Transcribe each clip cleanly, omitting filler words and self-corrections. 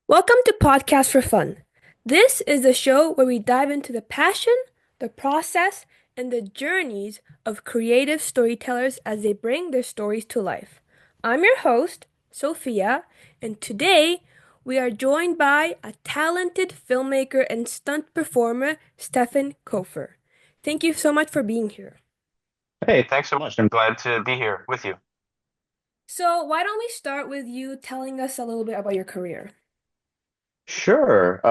Welcome to Podcast for Fun. This is the show where we dive into the passion, the process, and the journeys of creative storytellers as they bring their stories to life. I'm your host, Sophia, and today we are joined by a talented filmmaker and stunt performer, Stefan Koepfer. Thank you so much for being here. Hey, thanks so much. I'm glad to be here with you. So, why don't we start with you telling us a little bit about your career? Sure.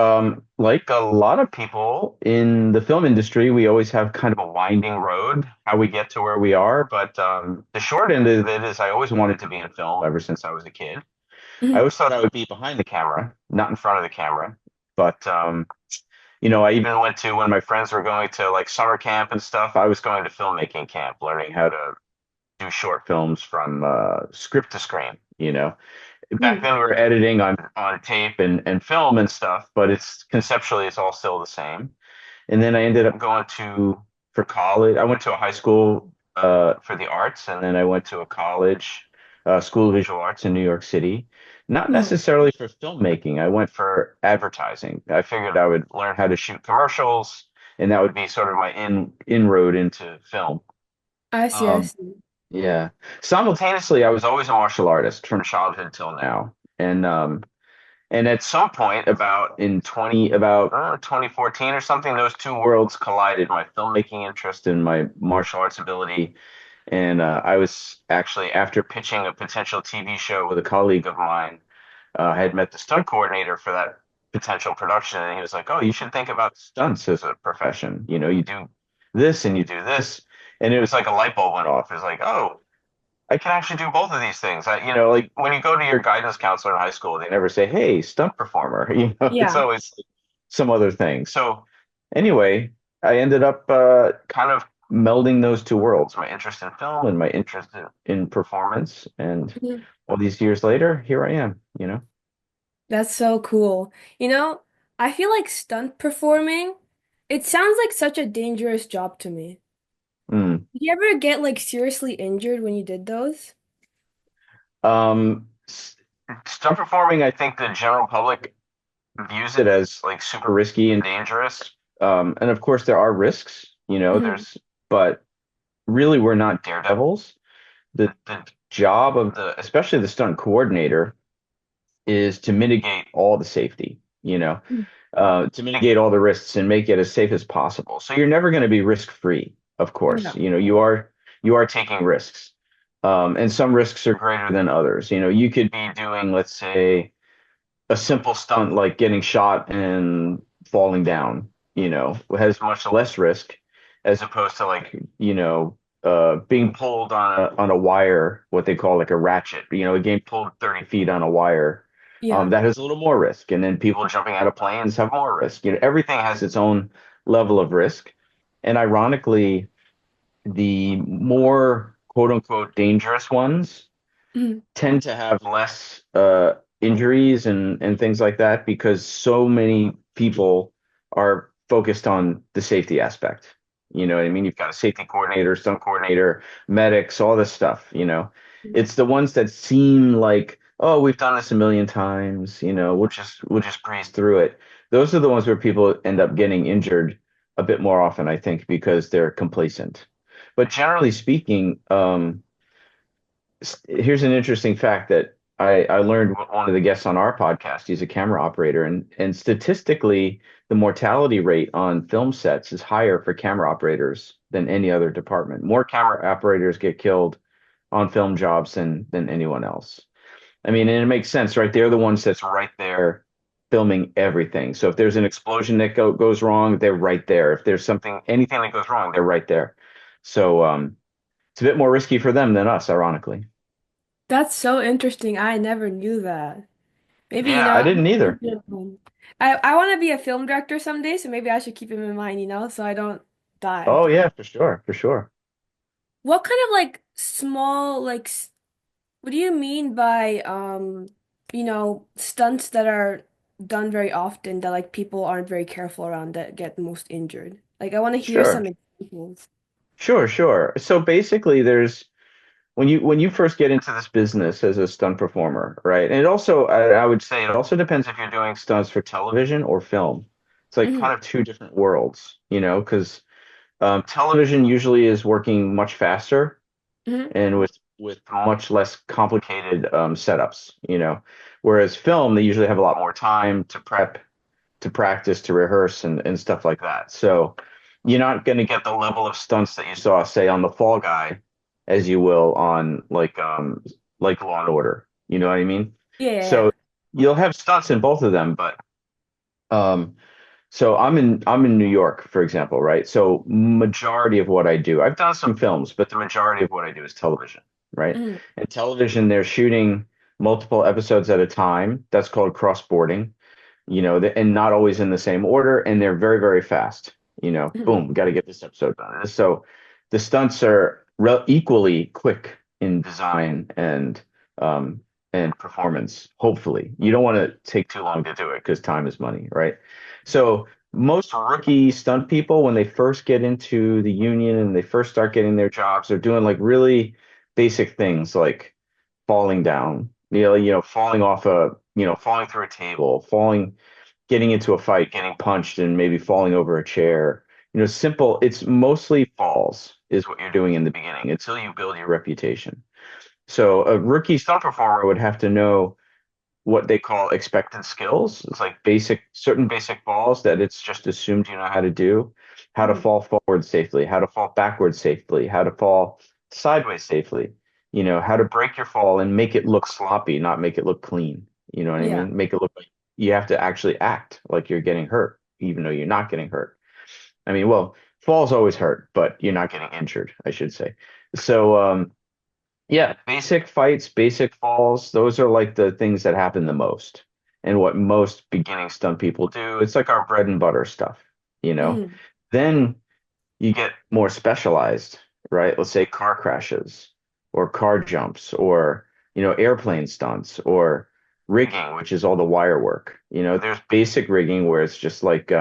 Like a lot of people in the film industry, we always have kind of a winding road how we get to where we are. But the short end of it is I always wanted to be in film ever since I was a kid. I Mhm. always thought I would be behind the camera, not in front of the camera. But I even went to when my friends were going to like summer camp and stuff, I was going to filmmaking camp, learning how to do short films from script to screen. Back Mhm. then we were editing on tape and film and stuff, but it's conceptually it's all still the same. And then I ended up going to for college. I went to a high school for the arts, and then I went to a college, School of Visual Arts in New York City. Not Mhm. necessarily for filmmaking. I went for advertising. I figured I would learn how to shoot commercials, and that would be sort of my inroad into film. I see, I Um, see. yeah. Simultaneously, I was always a martial artist from childhood till now. And at some point about 2014 or something, those two worlds collided, my filmmaking interest and my martial arts ability. And I was actually, after pitching a potential TV show with a colleague of mine, I had met the stunt coordinator for that potential production, and he was like, "Oh, you should think about stunts as a profession. You do this and you do this." And it was like a light bulb went off. It was like, "Oh, I can actually do both of these things." Like when you go to your guidance counselor in high school, they never say, "Hey, stunt performer." It's Yeah. always like some other thing. So anyway, I ended up kind of melding those two worlds, my interest in film and my interest in performance. And Mhm. all these years later, here I am. That's so cool. You know, I feel like stunt performing, it sounds like such a dangerous job to me. Mm. Did you ever get like seriously injured when you did those? S- Stunt performing, I think the general public views it as like super risky and dangerous. And of course, there are risks. Mhm. But really, we're not daredevils. The job of especially the stunt coordinator, is to mitigate all the safety, to mitigate all the risks and make it as safe as possible. So you're never going to be risk free, of course. Yeah. You are taking risks. And some risks are greater than others. You could be doing, let's say, a simple stunt like getting shot and falling down, has much less risk as opposed to being pulled on a wire, what they call like a ratchet, getting pulled 30 feet on a wire. Yeah. That has a little more risk. And then people jumping out of planes have more risk. Everything has its own level of risk. And ironically, the more quote unquote dangerous ones Mhm. tend to have less injuries and things like that because so many people are focused on the safety aspect. You know what I mean? You've got a safety coordinator, stunt coordinator, medics, all this stuff. It's the ones that seem like, oh, we've done this a million times, we'll just breeze through it. Those are the ones where people end up getting injured a bit more often, I think, because they're complacent. But generally speaking, here's an interesting fact that I learned with one of the guests on our podcast. He's a camera operator, and statistically, the mortality rate on film sets is higher for camera operators than any other department. More camera operators get killed on film jobs than anyone else. I mean, and it makes sense, right? They're the ones that's right there filming everything. So if there's an explosion that goes wrong, they're right there. If there's anything that goes wrong, they're right there. So it's a bit more risky for them than us, ironically. That's so interesting. I never knew that. Maybe, Yeah, I didn't either. I want to be a film director someday, so maybe I should keep him in mind, so I don't die. Oh yeah, for sure, for sure. What kind of like small what do you mean by stunts that are done very often that like people aren't very careful around that get most injured? Like I want to hear Sure. some examples. Sure, sure. So basically when you first get into this business as a stunt performer, right? And it also, I would say, it also depends if you're doing stunts for television or film. It's like Hmm. kind of two different worlds, because television usually is working much faster Hmm. and with much less complicated setups, whereas film, they usually have a lot more time to prep, to practice, to rehearse, and stuff like that. So you're not going to get the level of stunts that you saw, say, on The Fall Guy, as you will on like Law and Order. You know what I mean? Yeah, yeah, yeah. So you'll have stunts in both of them, but um, so I'm in New York, for example, right? So majority of what I do, I've done some films, but the majority of what I do is television, right? Hmm. And television, they're shooting multiple episodes at a time. That's called cross-boarding, and not always in the same order, and they're very, very fast. Hmm. Boom, got to get this episode done. So the stunts are equally quick in design um and performance. Hopefully, you don't want to take too long to do it because time is money, right? So most rookie stunt people, when they first get into the union and they first start getting their jobs, they're doing like really basic things like falling down, falling off falling through a table, getting into a fight, getting punched, and maybe falling over a chair. Simple. It's mostly falls is what you're doing in the beginning until you build your reputation. So a rookie stunt performer would have to know what they call expected skills. It's like certain basic falls that it's just assumed you know how to do, how to Hmm. fall forward safely, how to fall backwards safely, how to fall sideways safely, how to break your fall and make it look sloppy, not make it look clean. You know what I Yeah. mean? Make it look like you have to actually act like you're getting hurt, even though you're not getting hurt. I mean, well, falls always hurt, but you're not getting injured, I should say. So, yeah, basic fights, basic falls, those are like the things that happen the most. And what most beginning stunt people do, it's like our bread and butter stuff, you know. Hmm. Then you get more specialized, right? Let's say car crashes or car jumps or, airplane stunts or rigging, which is all the wire work. There's basic rigging where it's just like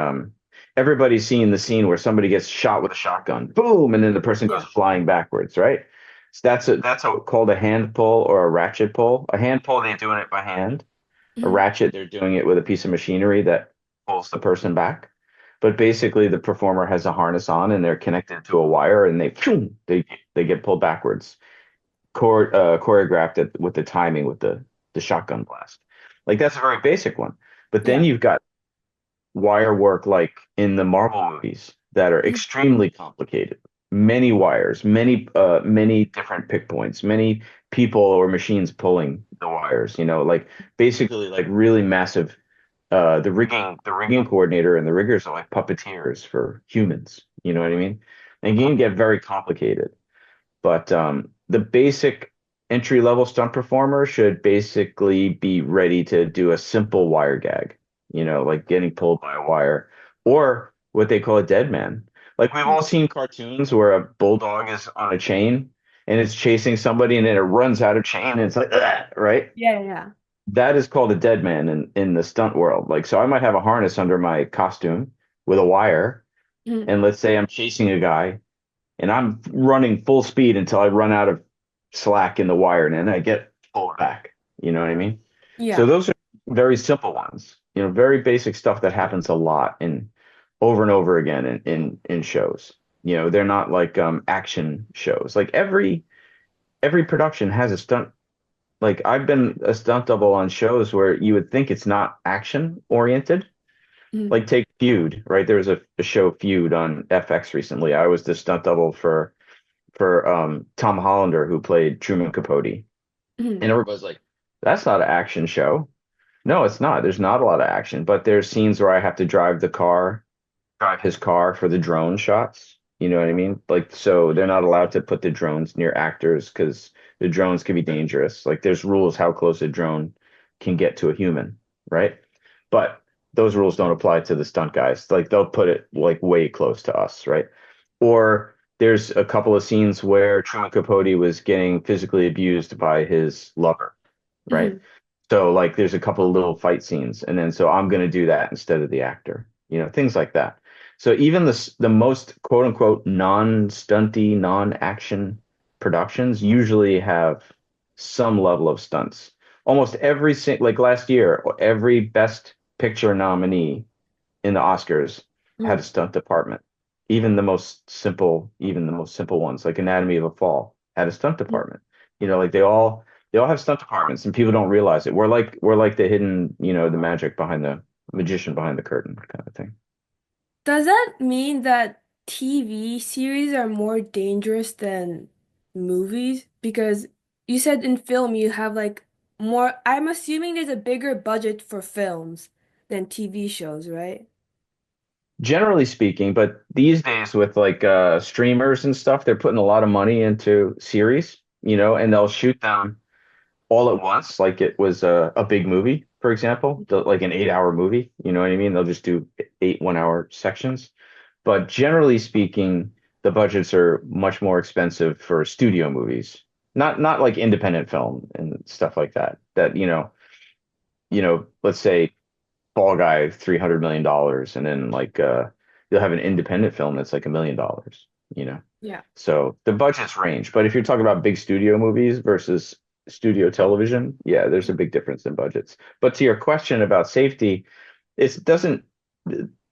everybody's seen the scene where somebody gets shot with a shotgun, boom, and then the person goes Yeah. flying backwards, right? So called a hand pull or a ratchet pull. A hand pull, they're doing it by hand. A Hmm. ratchet, they're doing it with a piece of machinery that pulls the person back. But basically, the performer has a harness on and they're connected to a wire and they get pulled backwards, choreographed with the timing with the shotgun blast. Like that's a very basic one. But then Yeah. you've got wire work like in the Marvel movies that are Hmm. extremely complicated. Many wires, many different pick points, many people or machines pulling the wires, like basically like really massive the rigging coordinator and the riggers are like puppeteers for humans, you know what I mean? And it can get very complicated. But the basic entry level stunt performer should basically be ready to do a simple wire gag, like getting pulled by a wire or what they call a dead man. Like we've all seen cartoons where a bulldog is on a chain and it's chasing somebody and then it runs out of chain and it's like, "Ugh," right? Yeah, yeah. That is called a dead man in the stunt world. Like, so I might have a harness under my costume with a wire, Hmm. and let's say I'm chasing a guy and I'm running full speed until I run out of slack in the wire, and then I get pulled back. You know what I mean? So Yeah. those are very simple ones, very basic stuff that happens a lot in over and over again in shows. They're not like action shows. Like every production has a stunt. Like I've been a stunt double on shows where you would think it's not action oriented. Hmm. Like take Feud, right? There was a show Feud on FX recently. I was the stunt double for Tom Hollander who played Truman Capote. Hmm. And everybody's like, that's not an action show. No, it's not. There's not a lot of action, but there's scenes where I have to drive his car for the drone shots. You know what I mean? Like, so they're not allowed to put the drones near actors because the drones can be dangerous. Like, there's rules how close a drone can get to a human, right? But those rules don't apply to the stunt guys. Like, they'll put it like way close to us, right? Or there's a couple of scenes where Truman Capote was getting physically abused by his lover, right? Hmm. So like there's a couple of little fight scenes, and then so I'm going to do that instead of the actor, things like that. So even the most quote unquote non-stunty, non-action productions usually have some level of stunts. Almost like last year, every Best Picture nominee in the Oscars had a Mhm. stunt department. Even the most simple ones, like Anatomy of a Fall, had a stunt department. Like they all have stunt departments, and people don't realize it. We're like the hidden, the magic behind the magician behind the curtain kind of thing. Does that mean that TV series are more dangerous than movies? Because you said in film you have like more, I'm assuming there's a bigger budget for films than TV shows, right? Generally speaking, but these days with like streamers and stuff, they're putting a lot of money into series, and they'll shoot them all at once, like it was a big movie, for example, like an 8-hour movie. You know what I mean? They'll just do 8 1-hour sections. But generally speaking, the budgets are much more expensive for studio movies, not like independent film and stuff like that. Let's say Fall Guy, $300 million, and then like you'll have an independent film that's like $1 million, you know. Yeah. So the budgets range, but if you're talking about big studio movies versus studio television, yeah, there's a big difference in budgets. But to your question about safety, it doesn't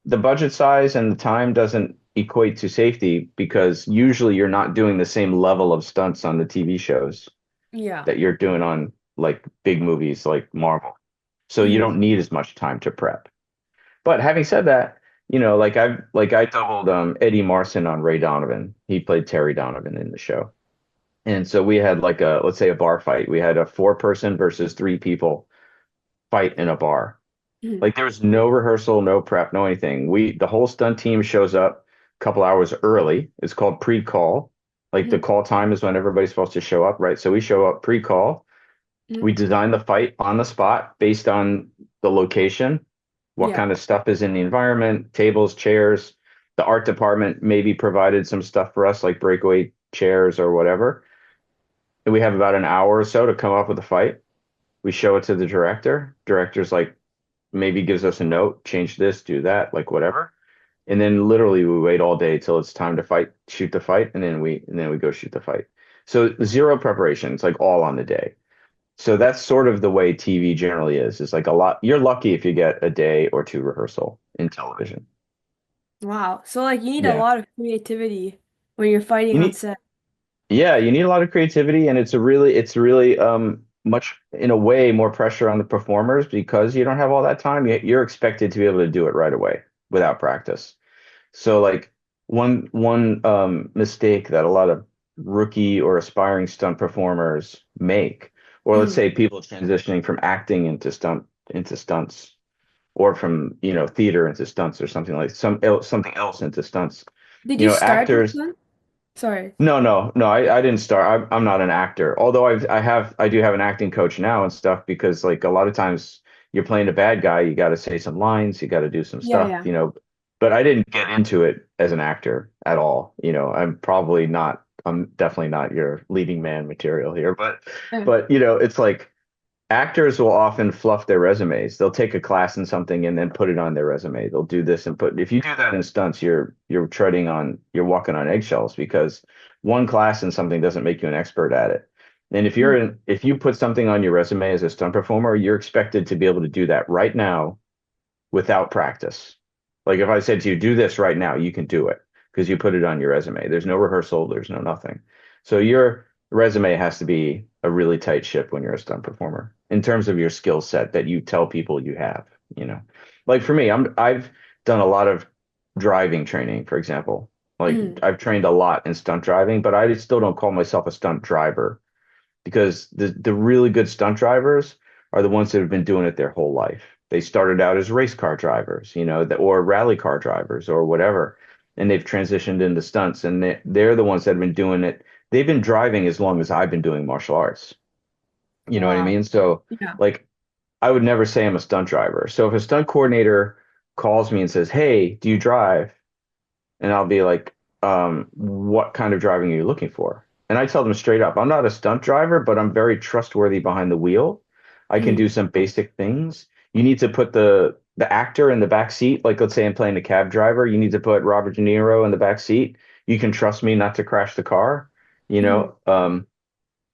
the budget size and the time doesn't equate to safety because usually you're not doing the same level of stunts on the TV shows Yeah. that you're doing on like big movies like Marvel. So you Hmm. don't need as much time to prep. But having said that, I doubled Eddie Marson on Ray Donovan. He played Terry Donovan in the show. And so we had like let's say a bar fight. We had a 4 person versus 3 people fight in a bar. Hmm. Like there was no rehearsal, no prep, no anything. The whole stunt team shows up a couple hours early. It's called pre-call. Like the Hmm. call time is when everybody's supposed to show up, right? So we show up pre-call. Hmm. We design the fight on the spot based on the location, what Yeah. kind of stuff is in the environment, tables, chairs. The art department maybe provided some stuff for us, like breakaway chairs or whatever. And we have about an hour or so to come up with a fight. We show it to the director. Director's like maybe gives us a note, change this, do that, like whatever. And then literally we wait all day till it's time to fight, shoot the fight, and then we go shoot the fight. So zero preparation. It's like all on the day. So that's sort of the way TV generally is. It's like a lot. You're lucky if you get a day or two rehearsal in television. Wow. So like you need a Yeah. lot of creativity when you're fighting You on need set. Yeah, you need a lot of creativity, and it's really much in a way more pressure on the performers because you don't have all that time. You're expected to be able to do it right away without practice. So like one mistake that a lot of rookie or aspiring stunt performers make, or let's Mhm. say people transitioning from acting into stunts, or from theater into stunts, or something else into stunts. Did you start this Actors. one? Sorry. No, no, no. I didn't start. I'm not an actor. Although I do have an acting coach now and stuff because like a lot of times you're playing a bad guy, you got to say some lines, you got to do some Yeah, stuff, yeah. But I didn't get into it as an actor at all. I'm probably not. I'm definitely not your leading man material here. Yeah. But it's like actors will often fluff their resumes. They'll take a class in something and then put it on their resume. They'll do this and put. If you do that in stunts, you're walking on eggshells because one class in something doesn't make you an expert at it. And Mhm. if you put something on your resume as a stunt performer, you're expected to be able to do that right now without practice. Like if I said to you, do this right now, you can do it because you put it on your resume. There's no rehearsal, there's no nothing. So your resume has to be a really tight ship when you're a stunt performer in terms of your skill set that you tell people you have, you know. Like for me, I've done a lot of driving training, for example. Like Mhm. I've trained a lot in stunt driving, but I still don't call myself a stunt driver because the really good stunt drivers are the ones that have been doing it their whole life. They started out as race car drivers, or rally car drivers or whatever, and they've transitioned into stunts, and they're the ones that have been doing it. They've been driving as long as I've been doing martial arts. You know what I Wow. mean? So, Yeah. like, I would never say I'm a stunt driver. So if a stunt coordinator calls me and says, "Hey, do you drive?" And I'll be like, what kind of driving are you looking for? And I tell them straight up, I'm not a stunt driver, but I'm very trustworthy behind the wheel. I can do Mhm. some basic things. You need to put the actor in the back seat. Like let's say I'm playing a cab driver. You need to put Robert De Niro in the back seat. You can trust me not to crash the car. you Mhm. know?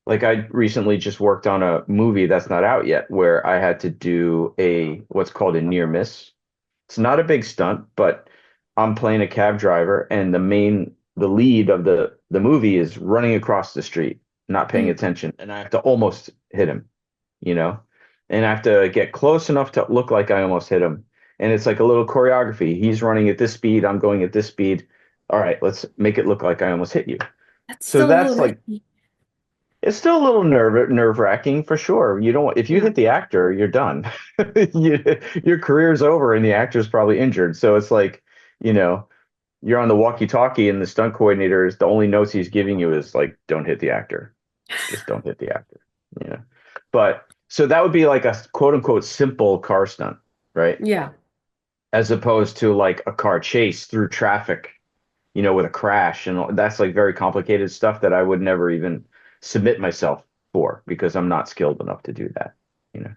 Like I recently just worked on a movie that's not out yet where I had to do a what's called a near miss. It's not a big stunt, but I'm playing a cab driver and the lead of the movie is running across the street, not paying Mhm. attention, and I have to almost hit him, you know? And I have to get close enough to look like I almost hit him. And it's like a little choreography. He's running at this speed, I'm going at this speed. All right, let's make it look like I almost hit you. That's So so that's like risky. it's still a little nerve-wracking for sure. You don't if you Yeah. hit the actor, you're done. You, your career's over and the actor's probably injured. So it's like, you know, you're on the walkie-talkie and the stunt coordinator is the only notes he's giving you is like, don't hit the actor. Just don't hit the actor. You know. But so that would be like a quote unquote simple car stunt, right? Yeah. As opposed to like a car chase through traffic, with a crash that's like very complicated stuff that I would never even submit myself for because I'm not skilled enough to do that, you know.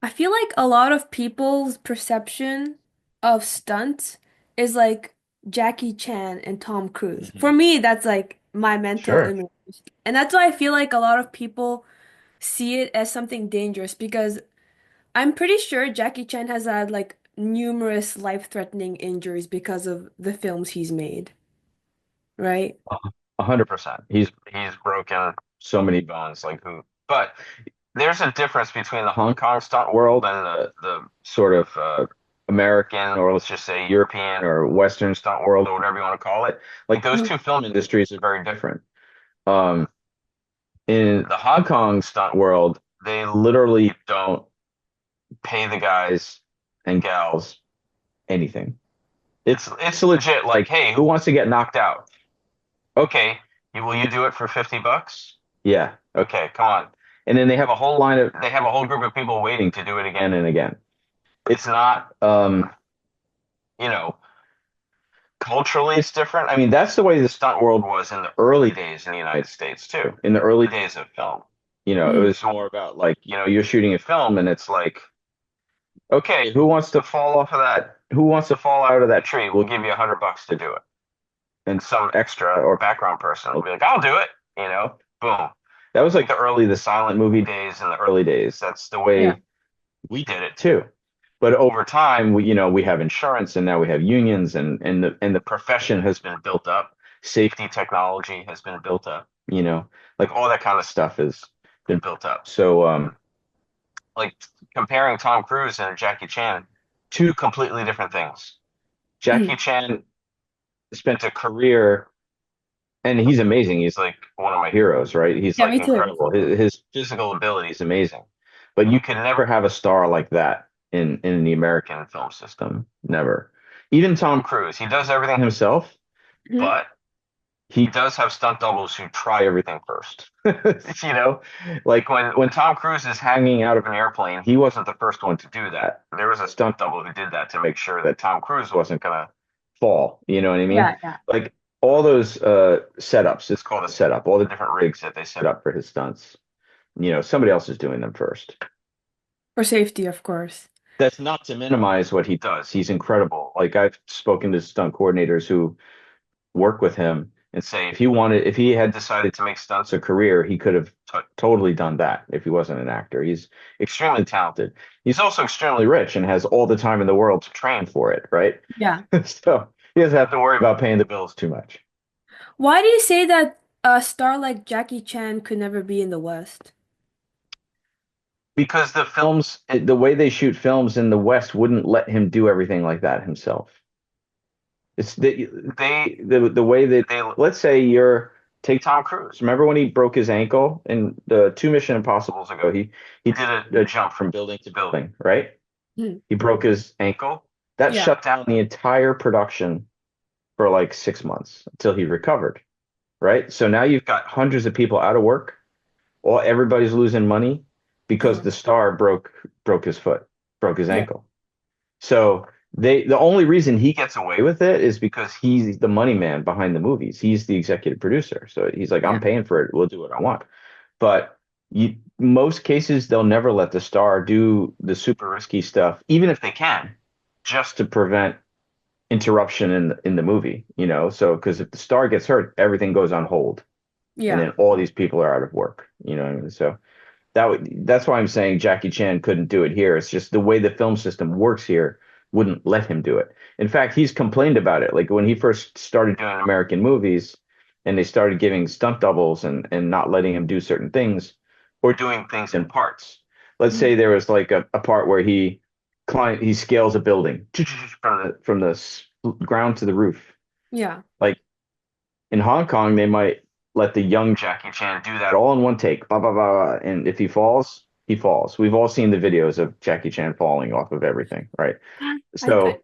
I feel like a lot of people's perception of stunts is like Jackie Chan and Tom Cruise. For Mhm. me, that's like my mental Sure. image. And that's why I feel like a lot of people see it as something dangerous because I'm pretty sure Jackie Chan has had like numerous life-threatening injuries because of the films he's made, right? 100%. He's broken so many bones, like who. But there's a difference between the Hong Kong stunt world and the sort of American, or let's just say European or Western stunt world, or whatever you want to call it. Like those Mhm. two film industries are very different. Um, in the Hong Kong stunt world, they literally don't pay the guys and gals anything. It's legit like, hey, who wants to get knocked out? Okay, will you do it for $50? Yeah. Okay, come on. And then they have a whole group of people waiting to do it again and again. It's not you know, culturally it's different. I mean, that's the way the stunt world was in the early days in the United States too. In the early days of film. It Mhm. was more about like, you're shooting a film and it's like, okay, who wants to fall off of that? Who wants to fall out of that tree? We'll give you $100 to do it. And some extra or background person will be like, I'll do it. Boom. That was like the silent movie days in the early days. That's the Yeah. way we did it too. But over time, we have insurance and now we have unions and the profession has been built up. Safety technology has been built up, like all that kind of stuff has been built up. So, like comparing Tom Cruise and Jackie Chan, two completely different things. Jackie Mhm. Chan spent a career, and he's amazing. He's like one of my heroes, right? He's Yeah, like me too. incredible. His physical ability is amazing, but you can never have a star like that in the American film system. Never. Even Tom Cruise, he does everything himself, Mhm. but he does have stunt doubles who try everything first. You know, like when Tom Cruise is hanging out of an airplane, he wasn't the first one to do that. There was a stunt double who did that to make sure that Tom Cruise wasn't gonna fall. You know what I mean? Yeah, yeah. Like all those setups, it's called a setup. All the different rigs that they set up for his stunts. Somebody else is doing them first. For safety, of course. That's not to minimize what he does. He's incredible. Like I've spoken to stunt coordinators who work with him and say if he had decided to make stunts a career, he could have totally done that if he wasn't an actor. He's extremely talented. He's also extremely rich and has all the time in the world to train for it, right? Yeah. So he doesn't have to worry about paying the bills too much. Why do you say that a star like Jackie Chan could never be in the West? Because the way they shoot films in the West wouldn't let him do everything like that himself. It's the way that they let's say take Tom Cruise. Remember when he broke his ankle in the two Mission Impossibles ago? He did a jump from building to building, right? Mhm. He broke his ankle. That Yeah. shut down the entire production for like 6 months until he recovered, right? So now you've got hundreds of people out of work. Everybody's losing money because Uh-huh. the star broke his foot, broke his Yeah. ankle. So the only reason he gets away with it is because he's the money man behind the movies. He's the executive producer. So he's like, I'm Yeah. paying for it. We'll do what I want. But most cases, they'll never let the star do the super risky stuff, even if they can, just to prevent interruption in the movie, So because if the star gets hurt, everything goes on hold. and Yeah. then all these people are out of work. You know what I mean? So that's why I'm saying Jackie Chan couldn't do it here. It's just the way the film system works here wouldn't let him do it. In fact, he's complained about it. Like when he first started doing American movies and they started giving stunt doubles and not letting him do certain things or doing things in parts. Let's say Mhm. there was like a part where he scales a building from the ground to the roof. Yeah. Like in Hong Kong, they might let the young Jackie Chan do that all in one take, blah, blah, blah, blah. And if he falls, he falls. We've all seen the videos of Jackie Chan falling off of everything, right? I So,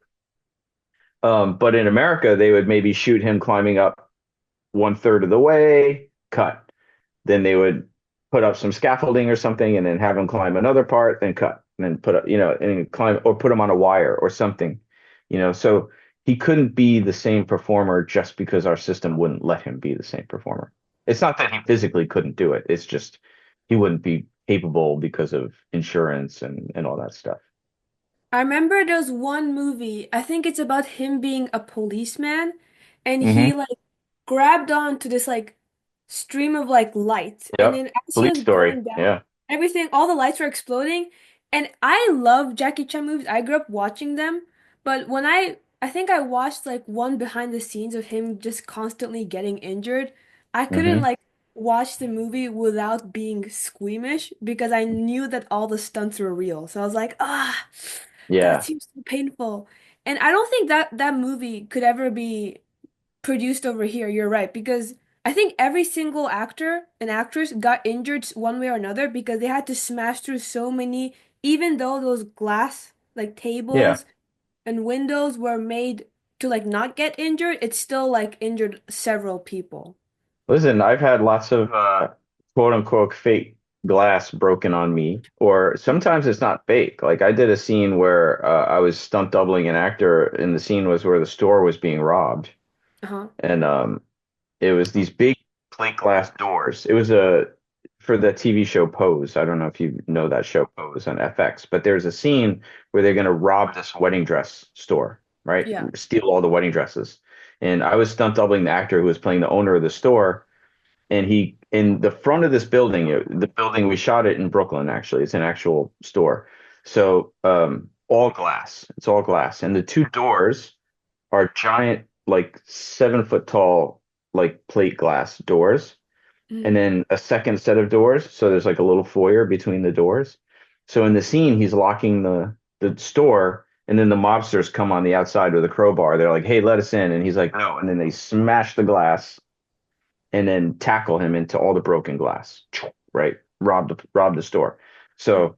but in America, they would maybe shoot him climbing up one third of the way, cut. Then they would put up some scaffolding or something and then have him climb another part, then cut, and then put up, and climb or put him on a wire or something, so he couldn't be the same performer just because our system wouldn't let him be the same performer. It's not that he physically couldn't do it. It's just he wouldn't be capable because of insurance and all that stuff. I remember there's one movie, I think it's about him being a policeman, and he Hmm. like grabbed onto this like stream of like light, and Yep. then as he Police was story. going down, Yeah. everything, all the lights were exploding. And I love Jackie Chan movies. I grew up watching them, but when I think I watched like one behind the scenes of him just constantly getting injured, I couldn't Hmm. like watch the movie without being squeamish because I knew that all the stunts were real. So I was like, ah. That Yeah. seems so painful. And I don't think that that movie could ever be produced over here. You're right, because I think every single actor and actress got injured one way or another because they had to smash through so many, even though those glass like Yeah. tables and windows were made to like not get injured, it still like injured several people. Listen, I've had lots of quote unquote fake glass broken on me, or sometimes it's not fake. Like I did a scene where I was stunt doubling an actor, and the scene was where the store was being robbed, Uh-huh. and it was these big plate glass doors. It was a for the TV show Pose. I don't know if you know that show Pose on FX, but there's a scene where they're going to rob this wedding dress store, right? Yeah. Steal all the wedding dresses. And I was stunt doubling the actor who was playing the owner of the store, and he in the front of this building, the building we shot it in Brooklyn, actually. It's an actual store. So all glass. It's all glass. And the two doors are giant, like 7 foot tall, like plate glass doors. And Mhm. then a second set of doors. So there's like a little foyer between the doors. So in the scene, he's locking the store, and then the mobsters come on the outside with a crowbar. They're like, "Hey, let us in." And he's like, "No." And then they smash the glass and then tackle him into all the broken glass, right? Rob the store. So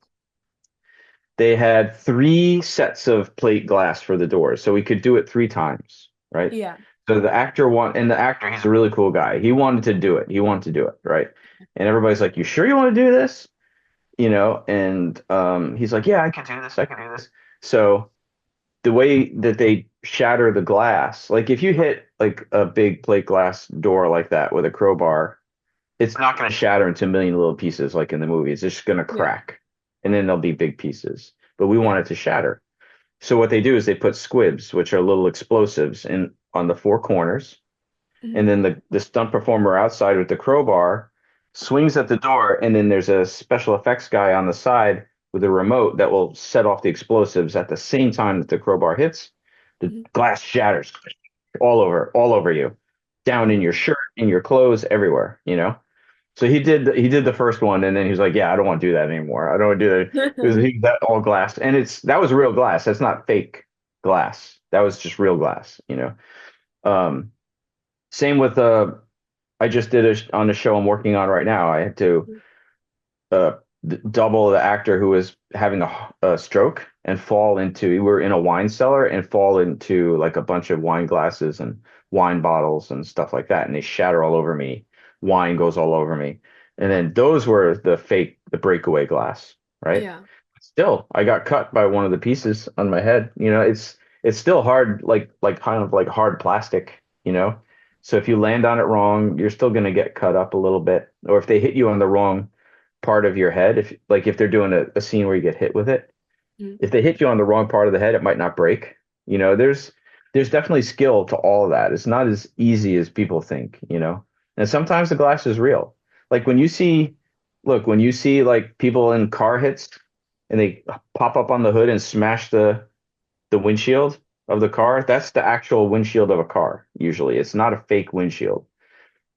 they had three sets of plate glass for the doors, so we could do it three times, right? Yeah. So the actor, he's a really cool guy. He wanted to do it. He wanted to do it, right? And everybody's like, "You sure you want to do this?" And he's like, "Yeah, I can do this. I can do this." So the way that they shatter the glass, like if you hit like a big plate glass door like that with a crowbar, it's not going to shatter into a million little pieces like in the movie. It's just going to Yeah. crack, and then there'll be big pieces. But we Yeah. want it to shatter. So what they do is they put squibs, which are little explosives, in on the four corners, and Mhm. then the stunt performer outside with the crowbar swings at the door, and then there's a special effects guy on the side with a remote that will set off the explosives at the same time that the crowbar hits. The Mhm. glass shatters all over you, down in Oh. your shirt, in your clothes, everywhere. So he did the first one, and then he was like, "Yeah, I don't want to do that anymore. I don't want to do that." He that all glass, and that was real glass. That's not fake glass. That was just real glass. Um, Same with I just did on the show I'm working on right now. I had to uh, double the actor who was having a stroke and fall into. We were in a wine cellar and fall into like a bunch of wine glasses and wine bottles and stuff like that, and they shatter all over me. Wine goes all over me, and then those were the breakaway glass, right? Yeah. Still, I got cut by one of the pieces on my head. It's still hard, like kind of like hard plastic. So if you land on it wrong, you're still gonna get cut up a little bit. Or if they hit you on the wrong part of your head, if they're doing a scene where you get hit with it, Mhm. if they hit you on the wrong part of the head, it might not break. There's definitely skill to all of that. It's not as easy as people think. And sometimes the glass is real. Like when you see, look, when you see like people in car hits and they pop up on the hood and smash the windshield of the Mhm. car, that's the actual windshield of a car. Usually, it's not a fake windshield,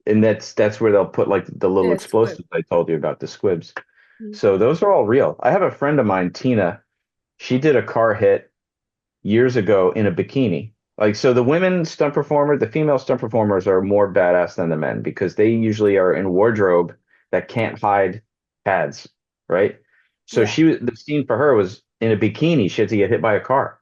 and that's where they'll put like the little Yeah, squib. explosives I told you about, the squibs. Mhm. So those are all real. I have a friend of mine, Tina. She did a car hit years ago in a bikini. Like, so the women stunt performer, the female stunt performers are more badass than the men because they usually are in wardrobe that can't hide pads, right? So Yeah. she was, the scene for her was in a bikini. She had to get hit by a car.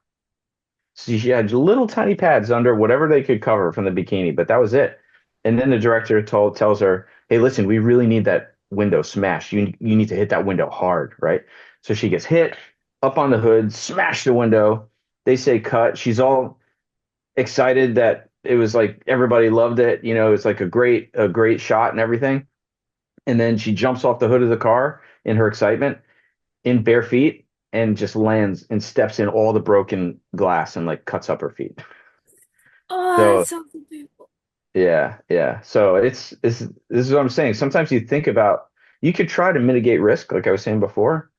So she had little tiny pads under whatever they could cover from the bikini, but that was it. And then the director tells her, "Hey, listen, we really need that window smashed. You need to hit that window hard, right?" So she gets hit up on the hood, smash the window. They say cut. She's all excited that it was like everybody loved it. It's like a great shot and everything. And then she jumps off the hood of the car in her excitement in bare feet and just lands and steps in all the broken glass and like cuts up her feet. Oh, that So sounds so painful. yeah, yeah. So this is what I'm saying. Sometimes you think about you could try to mitigate risk, like I was saying before,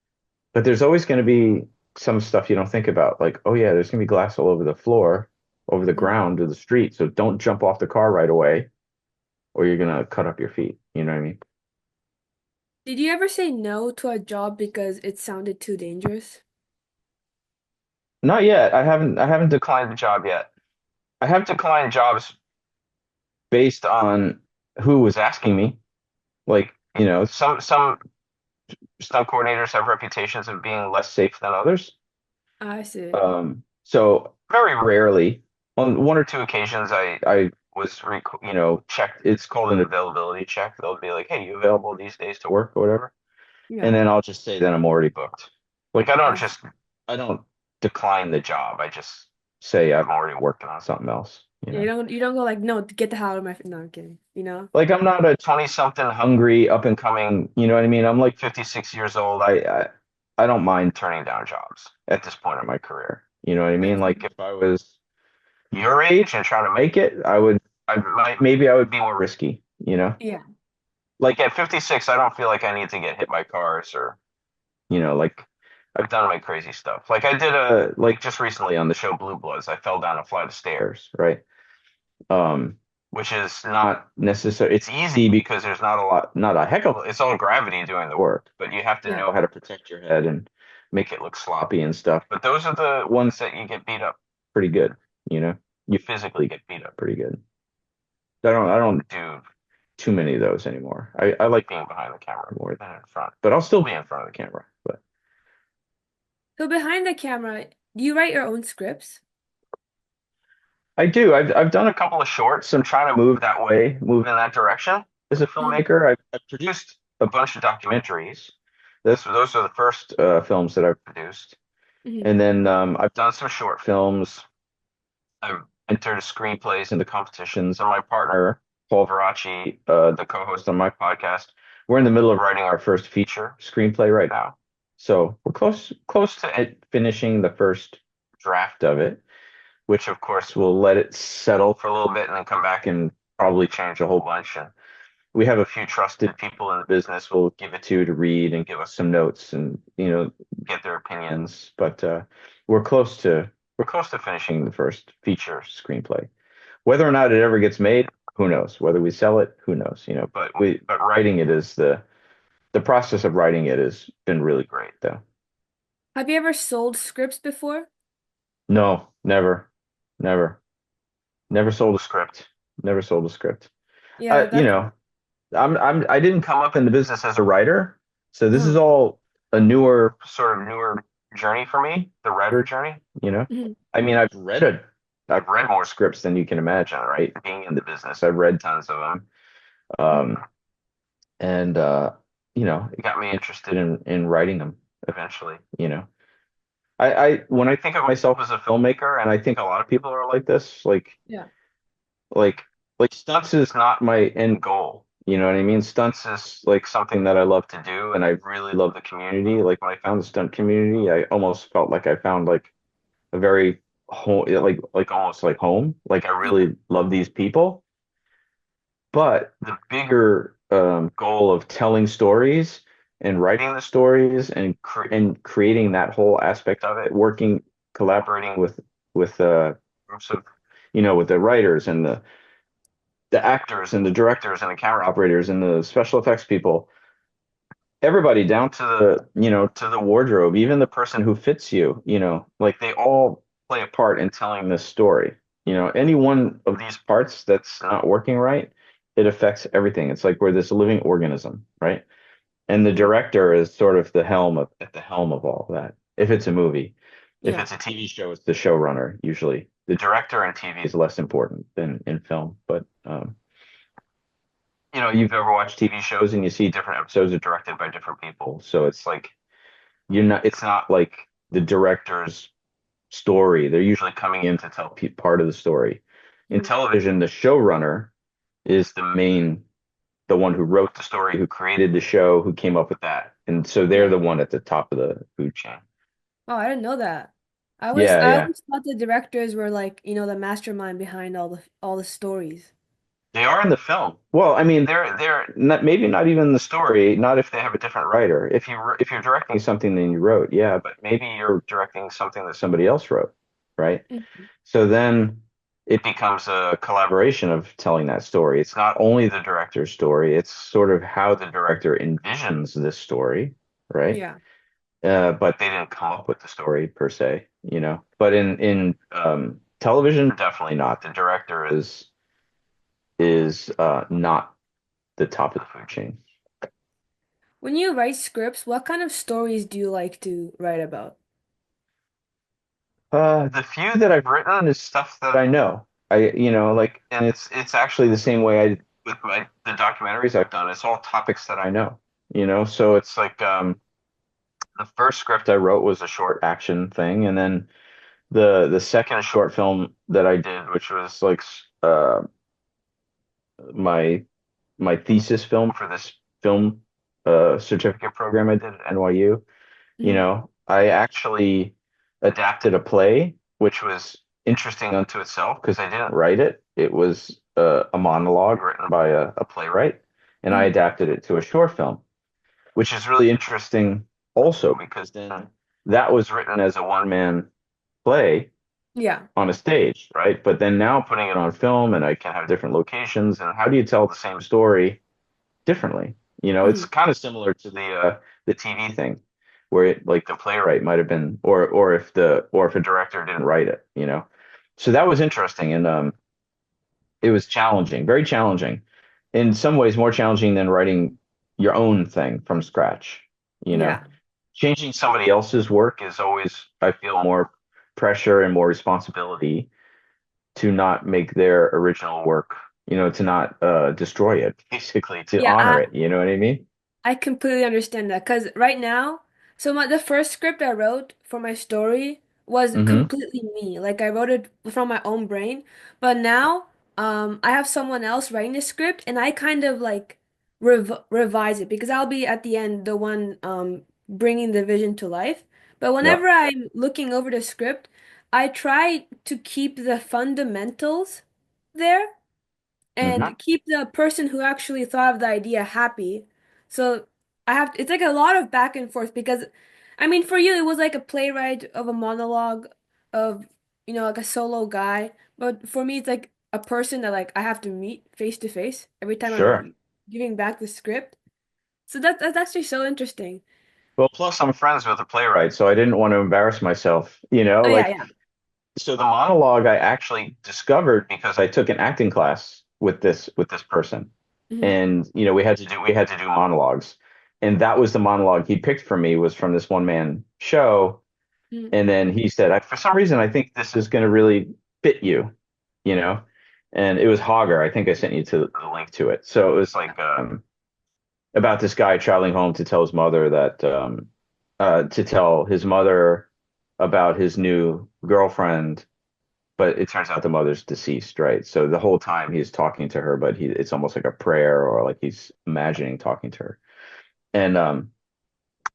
but there's always going to be some stuff you don't think about. Like, oh yeah, there's going to be glass all over the floor, over the Mhm. ground, or the street. So don't jump off the car right away, or you're gonna cut up your feet. You know what I mean? Did you ever say no to a job because it sounded too dangerous? Not yet. I haven't declined the job yet. I have declined jobs based on who was asking me. Like, some stunt coordinators have reputations of being less safe than others. I see. So very rarely, on one or two occasions, I was checked. It's called an availability check. They'll be like, "Hey, you available these days to work or whatever?" And Yeah, then I'll just say that I'm already booked. Like I see. I don't decline the job. I just say I'm already working on something else. Yeah, you don't go like, no, get the hell out of my. No, I'm kidding. You know? Like I'm not a 20 something hungry up and coming, you know what I mean? I'm like 56 years old. I don't mind turning down jobs at this point in my career. You know what I mean? That's Like if I was your age and trying to make it, maybe I would be more risky, you know? yeah. Like at 56, I don't feel like I need to get hit by cars or, like I've done my crazy stuff. Like I did like just recently on the show Blue Bloods, I fell down a flight of stairs, right? um, which is not necessary. It's easy because there's not a heck of, it's all gravity doing the work, but you have to Yeah. know how to protect your head and make it look sloppy and stuff. But those are the ones that you get beat up pretty good, you know? You physically get beat up pretty good. I don't do too many of those anymore. I like being behind the camera more than in front, but I'll still be in front of the camera. But So behind the camera, do you write your own scripts? I do. I've done a couple of shorts. I'm trying to move that way, move in that direction as a Mhm. filmmaker. I've produced a bunch of documentaries. Those are the first films that I've produced, Mhm. and then I've done some short films. I've entered screenplays into competitions, and my partner Paul Varacchi, the co-host on my podcast, we're in the middle of writing our first feature screenplay right now. So we're close to finishing the first draft of it, which of course will let it settle for a little bit and then come back and probably change a whole bunch. And we have a few trusted people in the business we'll give it to read and give us some notes and get their opinions. But we're close to we're close to finishing the first feature screenplay. Whether or not it ever gets made, who knows? Whether we sell it, who knows? But writing it is the process of writing it has been really great though. Have you ever sold scripts before? No, never, never, never sold a script. Never sold a script. Yeah, You that's know, I didn't come up in the business as a writer, so this is uh all a sort of newer journey for me, the writer journey, you know. mhm. I mean, I've read more scripts than you can imagine, right? Being in the business, I've read tons of them. Mhm. And it got me interested in writing them eventually, you know. I when I think of myself as a filmmaker, and I think a lot of people are like this, Yeah. like stunts is not my end goal. You know what I mean? Stunts is like something that I love to do, and I really love the community. Like when I found the stunt community, I almost felt like I found like a very home, like almost like home. Like I Yeah. really love these people, But the bigger goal of telling stories and writing the stories and creating that whole aspect of it, working, collaborating with groups of, with the writers and the actors and the directors and the camera operators and the special effects people, everybody down to the wardrobe, even the person who fits you, like they all play a part in telling this story. Any one of these parts that's not working right, it affects everything. It's like we're this living organism, right? And the Yeah. director is sort of at the helm of all of that. If it's a movie, if Yeah. it's a TV show, it's the showrunner usually. The director in TV is less important than in film, but you've ever watched TV shows and you see different episodes are directed by different people. So it's like it's not like the director's story. They're usually coming in to tell part of the story. In Mhm. television, the showrunner is the one who wrote the story, who created the show, who came up with that. And so they're Yeah. the one at the top of the food chain. Oh, I didn't know that. Yeah, I yeah. always thought the directors were like, the mastermind behind all the stories. They are in the film. Well, I mean, they're not, maybe not even the story, not if they have a different writer. If you're directing something that you wrote, yeah, but maybe you're directing something that somebody else wrote, right? Mhm. So then it becomes a collaboration of telling that story. It's not only the director's story, it's sort of how the director envisions this story, right? Yeah. But they didn't come up with the story per se. But in television, definitely not. The director is not the top of the food chain. When you write scripts, what kind of stories do you like to write about? The few that I've written is stuff that I know. Like, and it's actually the same way I with the documentaries I've done. It's all topics that I know. So it's like the first script I wrote was a short action thing, and then the second short film that I did, which was like my my thesis film for this film certificate program I did at NYU. Hmm. I actually adapted a play, which was interesting unto itself because I didn't write it. It was a monologue written by a playwright, and I Hmm. adapted it to a short film, which is really interesting also because then that was written as a one-man play Yeah. on a stage, right? But then now putting it on film and I can have different locations, and how do you tell the same story differently? It's Hmm. kind of similar to the TV thing, where like the playwright might have been, or if a director didn't write it. So that was interesting, and it was challenging, very challenging, in some ways more challenging than writing your own thing from scratch. You know, Yeah. changing somebody else's work is always, I feel, more pressure and more responsibility to not make their original work, to not destroy it, basically, to Yeah, honor it. You know what I mean? I completely understand that because right now, the first script I wrote for my story was Hmm. completely me. Like I wrote it from my own brain, but now I have someone else writing the script and I kind of like revise it because I'll be at the end the one bringing the vision to life. But Yeah. whenever I'm looking over the script, I try to keep the fundamentals there Hmm. and keep the person who actually thought of the idea happy. So it's like a lot of back and forth because, I mean, for you, it was like a playwright of a monologue of, like a solo guy. But for me, it's like a person that like I have to meet face to face every time Sure. I'm giving back the script. So that's actually so interesting. Well, plus I'm friends with the playwright, so I didn't want to embarrass myself, Oh yeah, like yeah. so the monologue I actually discovered because I took an acting class with this person. Hmm. And we had to do monologues. And that was the monologue he picked for me was from this one man show. Hmm. And then he said, for some reason I think this is going to really fit you, you know. And it was Hogger. I think I sent you to the link to it. So it was like about this guy traveling home to tell his mother that to tell his mother about his new girlfriend, but it turns out the mother's deceased, right? So the whole time he's talking to her, but it's almost like a prayer or like he's imagining talking to her. And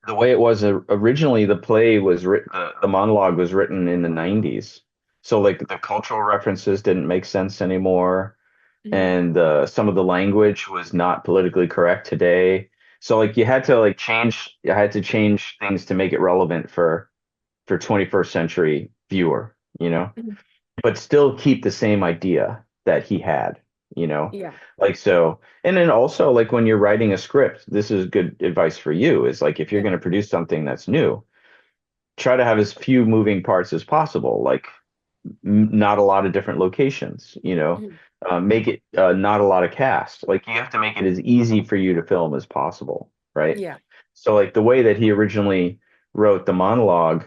the way it was originally, the play was written, the monologue was written in the 90s. So like the cultural references didn't make sense anymore. Hmm. and some of the language was not politically correct today. So like you had to change things to make it relevant for 21st century viewer, Hmm. but still keep the same idea that he had, you know? Yeah. Like so, and then also like when you're writing a script, this is good advice for you, is like if you're Yeah. going to produce something that's new, try to have as few moving parts as possible, like not a lot of different locations, Hmm. make it not a lot of cast. Like you have to make it as easy for you to film as possible, right? Yeah. So like the way that he originally wrote the monologue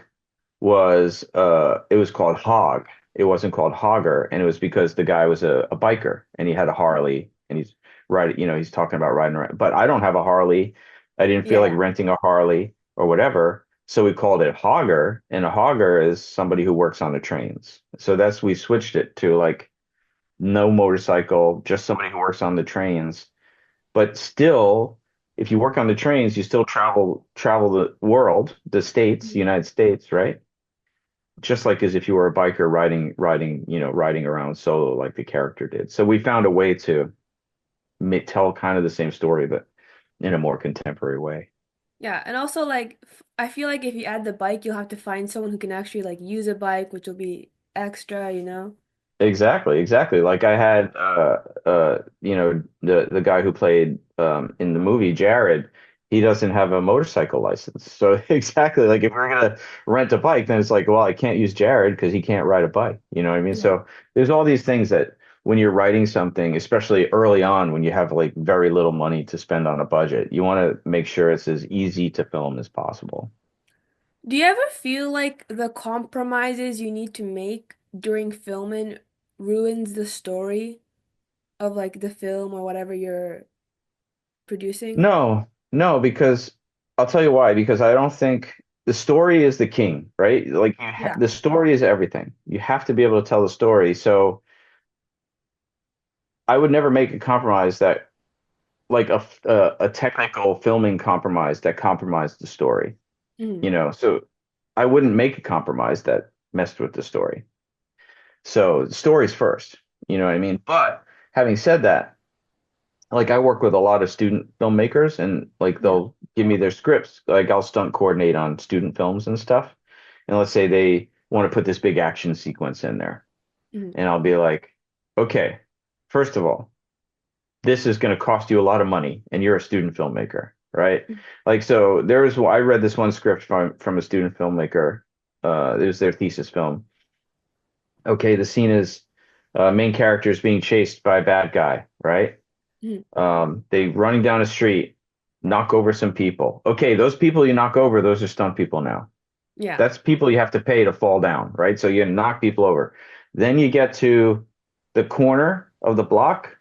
was it was called Hog. It wasn't called Hogger, and it was because the guy was a biker and he had a Harley and he's riding, he's talking about riding around. But I don't have a Harley. I didn't feel like Yeah. renting a Harley or whatever. So we called it Hogger, and a Hogger is somebody who works on the trains. So that's we switched it to like no motorcycle, just somebody who works on the trains. But still, if you work on the trains, you still travel the world, the states, Mhm. United States, right? Just like as if you were a biker riding around solo like the character did. So we found a way to tell kind of the same story, but in a more contemporary way. Yeah, and also like I feel like if you add the bike, you'll have to find someone who can actually like use a bike, which will be extra, you know? Exactly, exactly. Like I had the guy who played in the movie Jared, he doesn't have a motorcycle license. So exactly, like if we're gonna rent a bike, then it's like, well, I can't use Jared because he can't ride a bike. You know what I mean? Yeah. So there's all these things that when you're writing something, especially early on when you have like very little money to spend on a budget, you want to make sure it's as easy to film as possible. Do you ever feel like the compromises you need to make during filming ruins the story of like the film or whatever you're producing? No, no, because I'll tell you why. Because I don't think the story is the king, right? Like Yeah. the story is everything. You have to be able to tell the story. So I would never make a compromise that, like a technical filming compromise that compromised the story. Mhm. So I wouldn't make a compromise that messed with the story. So the story's first. You know what I mean? But having said that, like I work with a lot of student filmmakers and like Yeah. they'll give me their scripts. Like I'll stunt coordinate on student films and stuff. And let's say they want to put this big action sequence in there. Mhm. And I'll be like, okay, first of all, this is going to cost you a lot of money and you're a student filmmaker, right? Mhm. Like so I read this one script from a student filmmaker. It was their thesis film. Okay, the scene is main character is being chased by a bad guy, right? Mhm. They running down a street, knock over some people. Okay, those people you knock over, those are stunt people now. Yeah. That's people you have to pay to fall down, right? So you knock people over. Then you get to the corner of the block,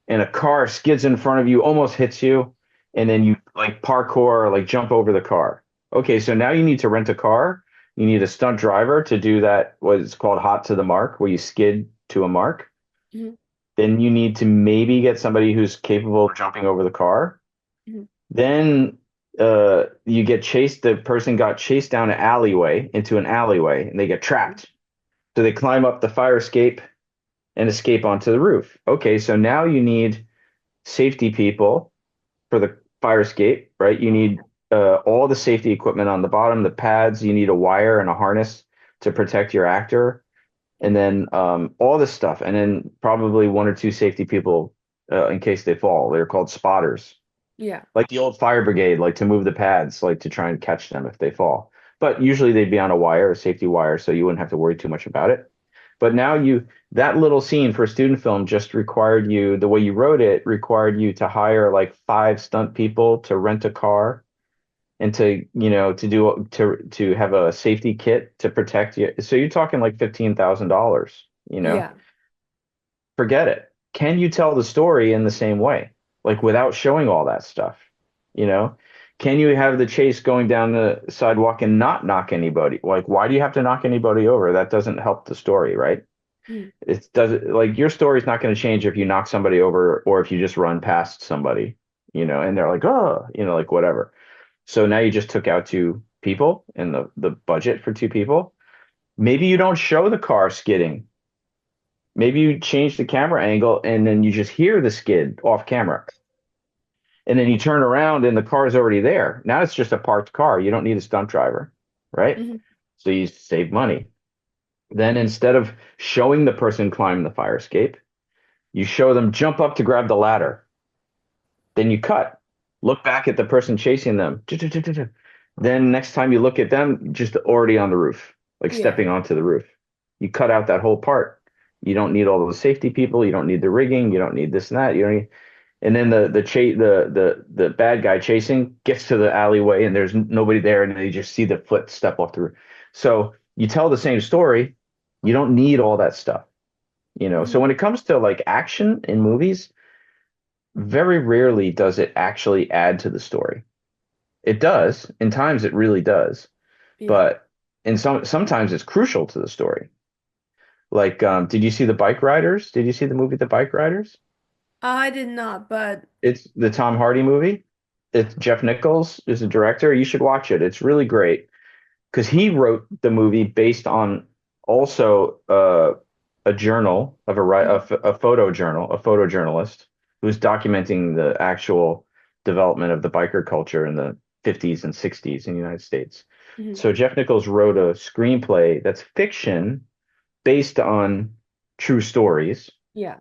and a car skids in front of you, almost hits you, and then you like parkour or like jump over the car. Okay, so now you need to rent a car. You need a stunt driver to do that, what is called hot to the mark, where you skid to a mark. Mhm. Then you need to maybe get somebody who's capable of jumping over the car. Mhm. Then you get chased. The person got chased down an alleyway into an alleyway, and they get trapped. So they climb up the fire escape and escape onto the roof. Okay, so now you need safety people for the fire escape, right? You need all the safety equipment on the bottom, the pads. You need a wire and a harness to protect your actor, and then all this stuff, and then probably one or two safety people in case they fall. They're called spotters, Yeah. like the old fire brigade, like to move the pads, like to try and catch them if they fall. But usually they'd be on a wire, a safety wire, so you wouldn't have to worry too much about it. But now that little scene for a student film just required you, the way you wrote it, required you to hire like five stunt people to rent a car and to have a safety kit to protect you. So you're talking like $15,000. Yeah. Forget it. Can you tell the story in the same way? Like without showing all that stuff? You know? Can you have the chase going down the sidewalk and not knock anybody? Like, why do you have to knock anybody over? That doesn't help the story, right? Mhm. It does like your story's not going to change if you knock somebody over or if you just run past somebody, and they're like, oh, like whatever. So now you just took out two people and the budget for two people. Maybe you don't show the car skidding Maybe you change the camera angle and then you just hear the skid off camera. And then you turn around and the car is already there. Now it's just a parked car. You don't need a stunt driver, right? Hmm. So you save money. Then instead of showing the person climb the fire escape, you show them jump up to grab the ladder. Then you cut. Look back at the person chasing them. Then next time you look at them, just already on the roof, like Yeah. stepping onto the roof. You cut out that whole part. You don't need all the safety people. You don't need the rigging. You don't need this and that. You don't need, and then the bad guy chasing gets to the alleyway and there's nobody there and they just see the foot step off the roof. So you tell the same story. You don't need all that stuff, you know. So Hmm. when it comes to like action in movies, very rarely does it actually add to the story. It does. In times it really does, Yeah. but in sometimes it's crucial to the story. Like, did you see the Bike Riders? Did you see the movie The Bike Riders? I did not, but It's the Tom Hardy movie. It's Jeff Nichols is the director. You should watch it. It's really great because he wrote the movie based on also a journal of Mhm. a photo journal, a photojournalist who's documenting the actual development of the biker culture in the 50s and 60s in the United States. Mhm. So Jeff Nichols wrote a screenplay that's fiction based on true stories, Yeah.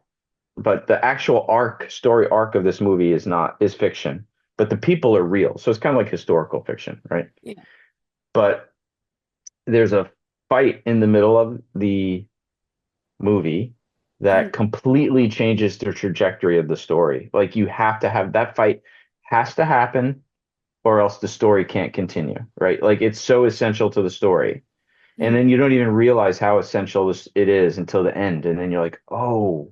but the actual story arc of this movie is fiction, but the people are real. So it's kind of like historical fiction, right? Yeah. But there's a fight in the middle of the movie that Mhm. completely changes the trajectory of the story. Like you have to have that fight has to happen or else the story can't continue, right? Like it's so essential to the story. And Mhm. then you don't even realize how essential it is until the end. And then you're like, oh,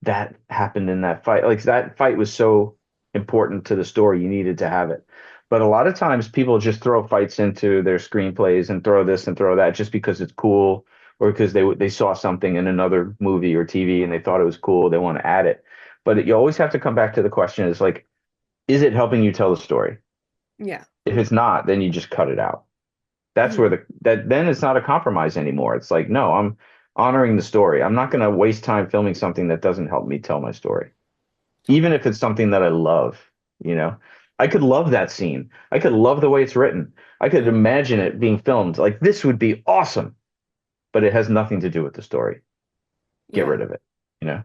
that happened in that fight. Like that fight was so important to the story. You needed to have it. But a lot of times people just throw fights into their screenplays and throw this and throw that just because it's cool or because they saw something in another movie or TV and they thought it was cool. They want to add it. But you always have to come back to the question is like, is it helping you tell the story? Yeah. If it's not, then you just cut it out. That's where Mhm. that then it's not a compromise anymore. It's like, no, I'm honoring the story. I'm not going to waste time filming something that doesn't help me tell my story. Even if it's something that I love, you know. I could love that scene. I could love the way it's written. I could Mhm. imagine it being filmed. Like this would be awesome, but it has nothing to do with the story. Get Yeah. rid of it, you know.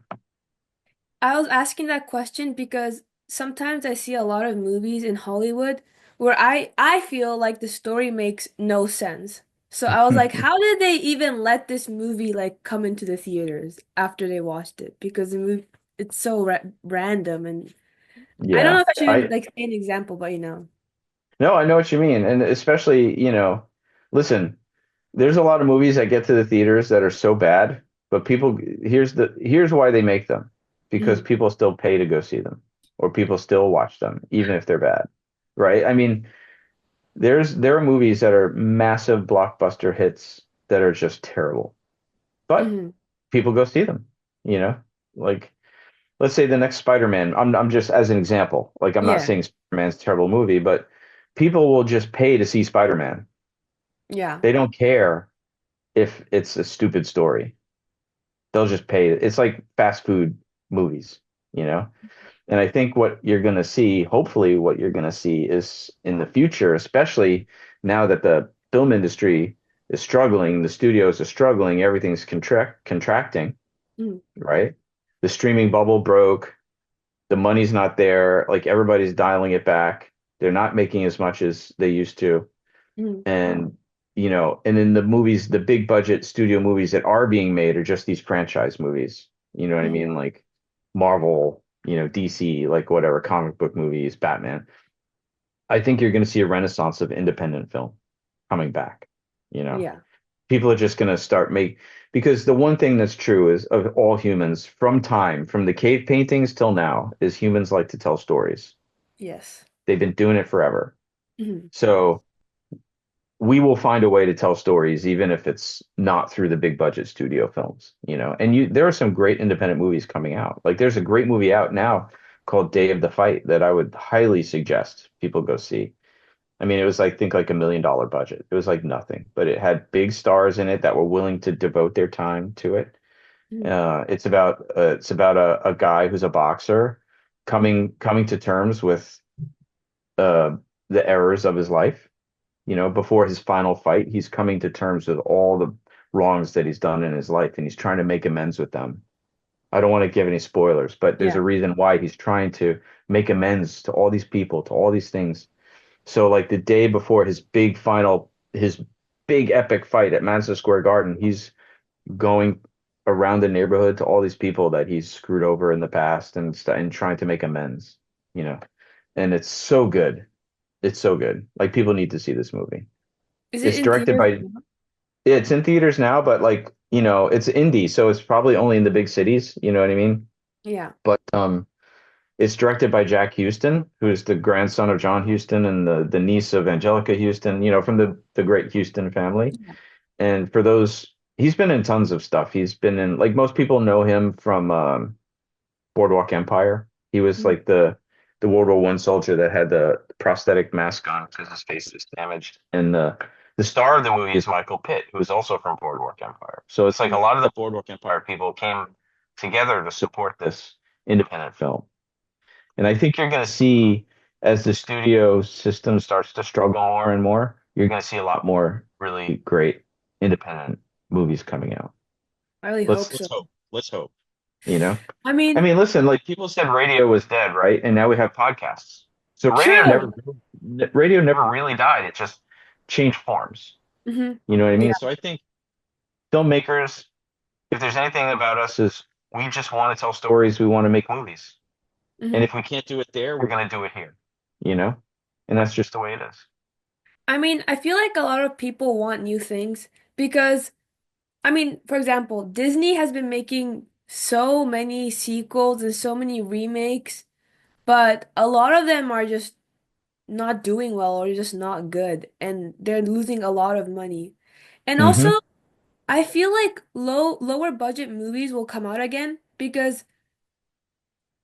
I was asking that question because sometimes I see a lot of movies in Hollywood where I feel like the story makes no sense. So I was like, how did they even let this movie like come into the theaters after they watched it? Because the movie it's so random and I don't know Yeah. if I should even I like say an example, but you know. No, I know what you mean. And especially, you know, listen, there's a lot of movies that get to the theaters that are so bad, but people here's why they make them. Because Mhm. people still pay to go see them or people still watch them even if they're bad. Right? I mean, there are movies that are massive blockbuster hits that are just terrible, but Mhm. people go see them, you know? Like let's say the next Spider-Man. I'm just as an example. Like I'm not Yeah. saying Spider-Man's a terrible movie, but people will just pay to see Spider-Man. Yeah. They don't care if it's a stupid story. They'll just pay. It's like fast food movies, you know? And I think what you're going to see, hopefully what you're going to see is in the future, especially now that the film industry is struggling, the studios are struggling, everything's contracting, Mhm. right? The streaming bubble broke, the money's not there, like everybody's dialing it back. They're not making as much as they used to. Mhm. And you know, and then the movies, the big budget studio movies that are being made are just these franchise movies. You know what I Mhm. mean? Like Marvel, you know, DC, like whatever, comic book movies, Batman. I think you're going to see a renaissance of independent film coming back. You know, Yeah. people are just going to start because the one thing that's true is of all humans from the cave paintings till now is humans like to tell stories. Yes. They've been doing it forever. Mhm. So we will find a way to tell stories, even if it's not through the big budget studio films, you know. And there are some great independent movies coming out. Like there's a great movie out now called Day of the Fight that I would highly suggest people go see. I mean, it was like think like $1 million budget. It was like nothing, but it had big stars in it that were willing to devote their time to it. Mhm. It's about a guy who's a boxer coming to terms with uh, the errors of his life. You know, before his final fight, he's coming to terms with all the wrongs that he's done in his life, and he's trying to make amends with them. I don't want to give any spoilers, but there's a Yeah. reason why he's trying to make amends to all these people, to all these things. So, like the day before his big epic fight at Madison Square Garden, he's going around the neighborhood to all these people that he's screwed over in the past and trying to make amends, you know. And it's so good. It's so good. Like people need to see this movie. Is it It's in directed theaters by now? it's in theaters now, but like, you know, it's indie, so it's probably only in the big cities, you know what I mean? Yeah. But it's directed by Jack Houston, who's the grandson of John Houston and the niece of Angelica Houston, you know, from the great Houston family. Yeah. And for those, he's been in tons of stuff. He's been in, like, most people know him from Boardwalk Empire. He was Mhm. like the World War One soldier that had the prosthetic mask on because his face is damaged. And the star of the movie is Michael Pitt, who is also from Boardwalk Empire. So it's like a lot of the Boardwalk Empire people came together to support this independent film. And I think you're going to see, as the studio system starts to struggle more and more, you're going to see a lot more really great independent movies coming out. I really Let's hope so. hope. Let's hope. You know, I I mean, mean, listen, like people said radio was dead, right? And now we have podcasts. So true. radio never really died. It just changed forms. Hmm. You know what I Yeah. mean? So I think filmmakers, if there's anything about us, is we just want to tell stories. We want to make movies. And Hmm. if we can't do it there, we're going to do it here, you know? And that's just the way it is. I mean, I feel like a lot of people want new things because, I mean, for example, Disney has been making so many sequels and so many remakes, but a lot of them are just not doing well or just not good, and they're losing a lot of money. And also, Hmm. I feel like lower budget movies will come out again because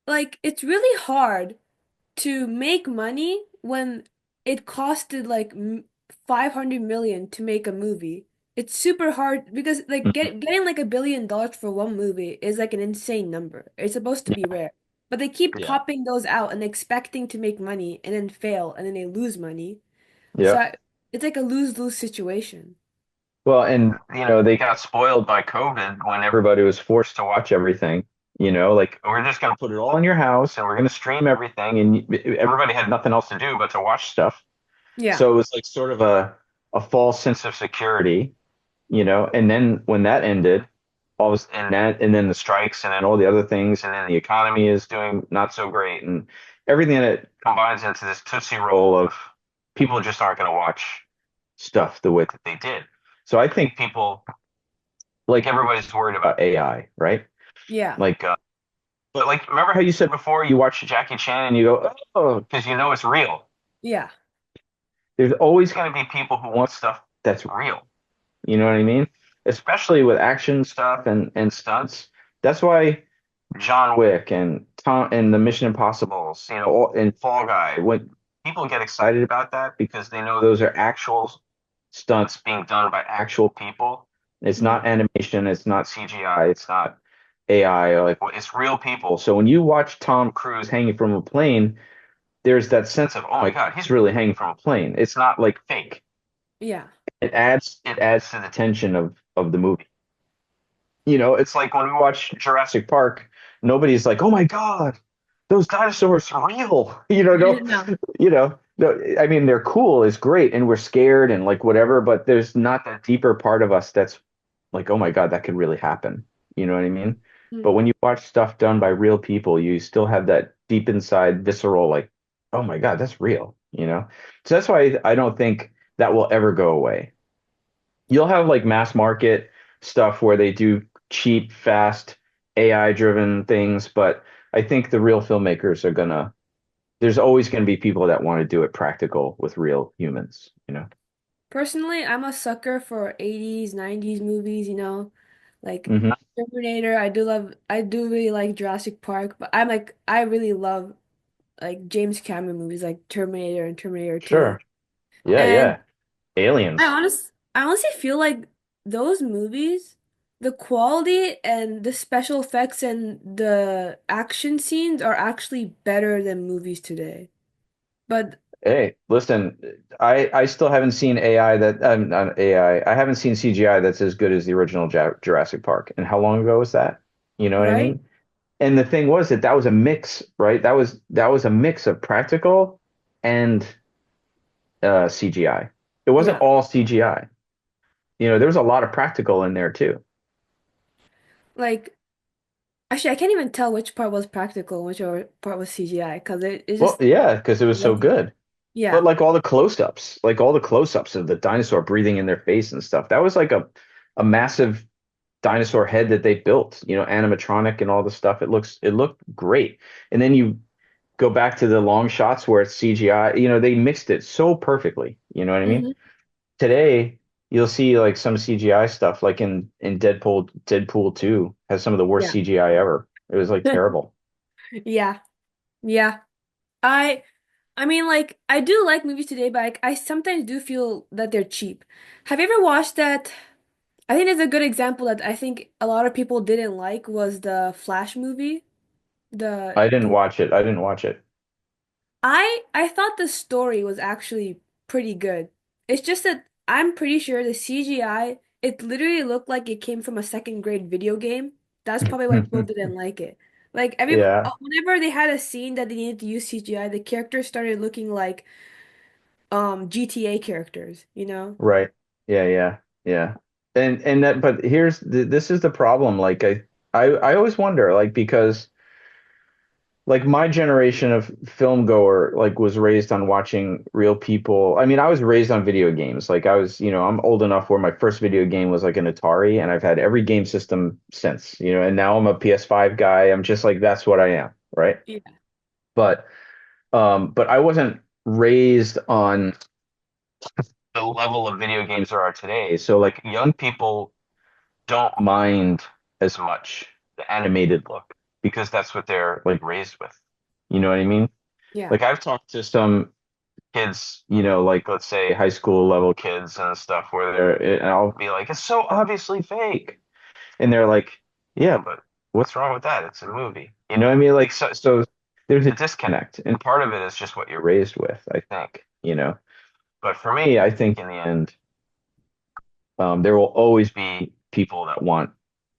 like it's really hard to make money when it costed like 500 million to make a movie. It's super hard because like getting like $1 billion for one movie is like an insane number. It's supposed to be Yeah. rare. But they keep Yeah. popping those out and expecting to make money and then fail and then they lose money. So Yeah. it's like a lose-lose situation. Well, and they got spoiled by COVID when everybody was forced to watch everything. Like we're just going to put it all in your house and we're going to stream everything, and everybody had nothing else to do but to watch stuff. Yeah. So it was like sort of a false sense of security, And then when that ended, and then the strikes, and then all the other things, and then the economy is doing not so great, and everything that combines into this tootsie roll of people just aren't going to watch stuff the way that they did. So I think people, like, everybody's worried about AI, right? Yeah. Like, but like, remember how you said before you watch Jackie Chan and you go, oh, because you know it's real. Yeah. There's always going to be people who want stuff that's real. You know what I mean? Especially with action stuff and stunts. That's why John Wick and Tom and the Mission Impossibles, and Fall Guy, when people get excited about that because they know those are actual stunts being done by actual people. It's Mhm. not animation, it's not CGI, it's not AI, like it's real people. So when you watch Tom Cruise hanging from a plane, there's that sense of, oh my God, he's really hanging from a plane. It's not like fake. Yeah. It adds to the tension of the movie. It's like when we watch Jurassic Park, nobody's like, "Oh my God, those dinosaurs are real." No, No. no. I mean, they're cool, it's great, and we're scared and like whatever, but there's not that deeper part of us that's like, "Oh my God, that could really happen." You know what I mean? But Mhm. when you watch stuff done by real people, you still have that deep inside visceral, like, "Oh my God, that's real." So that's why I don't think that will ever go away. You'll have like mass market stuff where they do cheap, fast, AI driven things, but I think the real filmmakers there's always gonna be people that want to do it practical with real humans. Personally, I'm a sucker for 80s, 90s movies, like Hmm. Terminator. I do really like Jurassic Park, but I really love like James Cameron movies like Terminator and Terminator 2. Sure. Yeah, And yeah. Aliens. I honestly feel like those movies, the quality and the special effects and the action scenes are actually better than movies today. But Hey, listen, I still haven't seen AI that not AI. I haven't seen CGI that's as good as the original Jurassic Park. And how long ago was that? You know what I right? mean? And the thing was that that was a mix, right? That was a mix of practical and CGI. It wasn't Yeah. all CGI. There was a lot of practical in there too. Like actually I can't even tell which part was practical and part was CGI because it Well, just yeah, because it was so blended. good. But Yeah. like all the close-ups of the dinosaur breathing in their face and stuff, that was like a massive dinosaur head that they built, animatronic and all the stuff. It looked great. And then you go back to the long shots where it's CGI, they mixed it so perfectly. You know what I mean? Hmm. Today, you'll see like some CGI stuff, like in Deadpool 2 has some of the worst Yeah. CGI ever. It was like terrible. Yeah. Yeah. I I mean like I do like movies today, but I sometimes do feel that they're cheap. Have you ever watched that? I think it's a good example that I think a lot of people didn't like was the Flash movie. The I didn't the watch it. I didn't watch it. I thought the story was actually pretty good. It's just that I'm pretty sure the CGI, it literally looked like it came from a second grade video game. That's probably why people didn't like it. Like Yeah, whenever they had a scene that they needed to use CGI, the characters started looking like GTA characters, you know? right. Yeah, yeah, yeah. And that, but this is the problem. Like I always wonder, like, because like my generation of film goer like was raised on watching real people. I mean, I was raised on video games. Like I'm old enough where my first video game was like an Atari, and I've had every game system since, and now I'm a PS5 guy. I'm just like that's what I am, right? Yeah. But I wasn't raised on the level of video games there are today. So like young people don't mind as much the animated look because that's what they're like raised with. You know what I mean? Yeah. Like I've talked to some kids, like let's say high school level kids and stuff where and I'll be like, it's so obviously fake. And they're like, yeah, but what's wrong with that? It's a movie. You know what I mean? Like, so there's a disconnect. And part of it is just what you're raised with, I think. But for me, I think in the end, there will always be people that want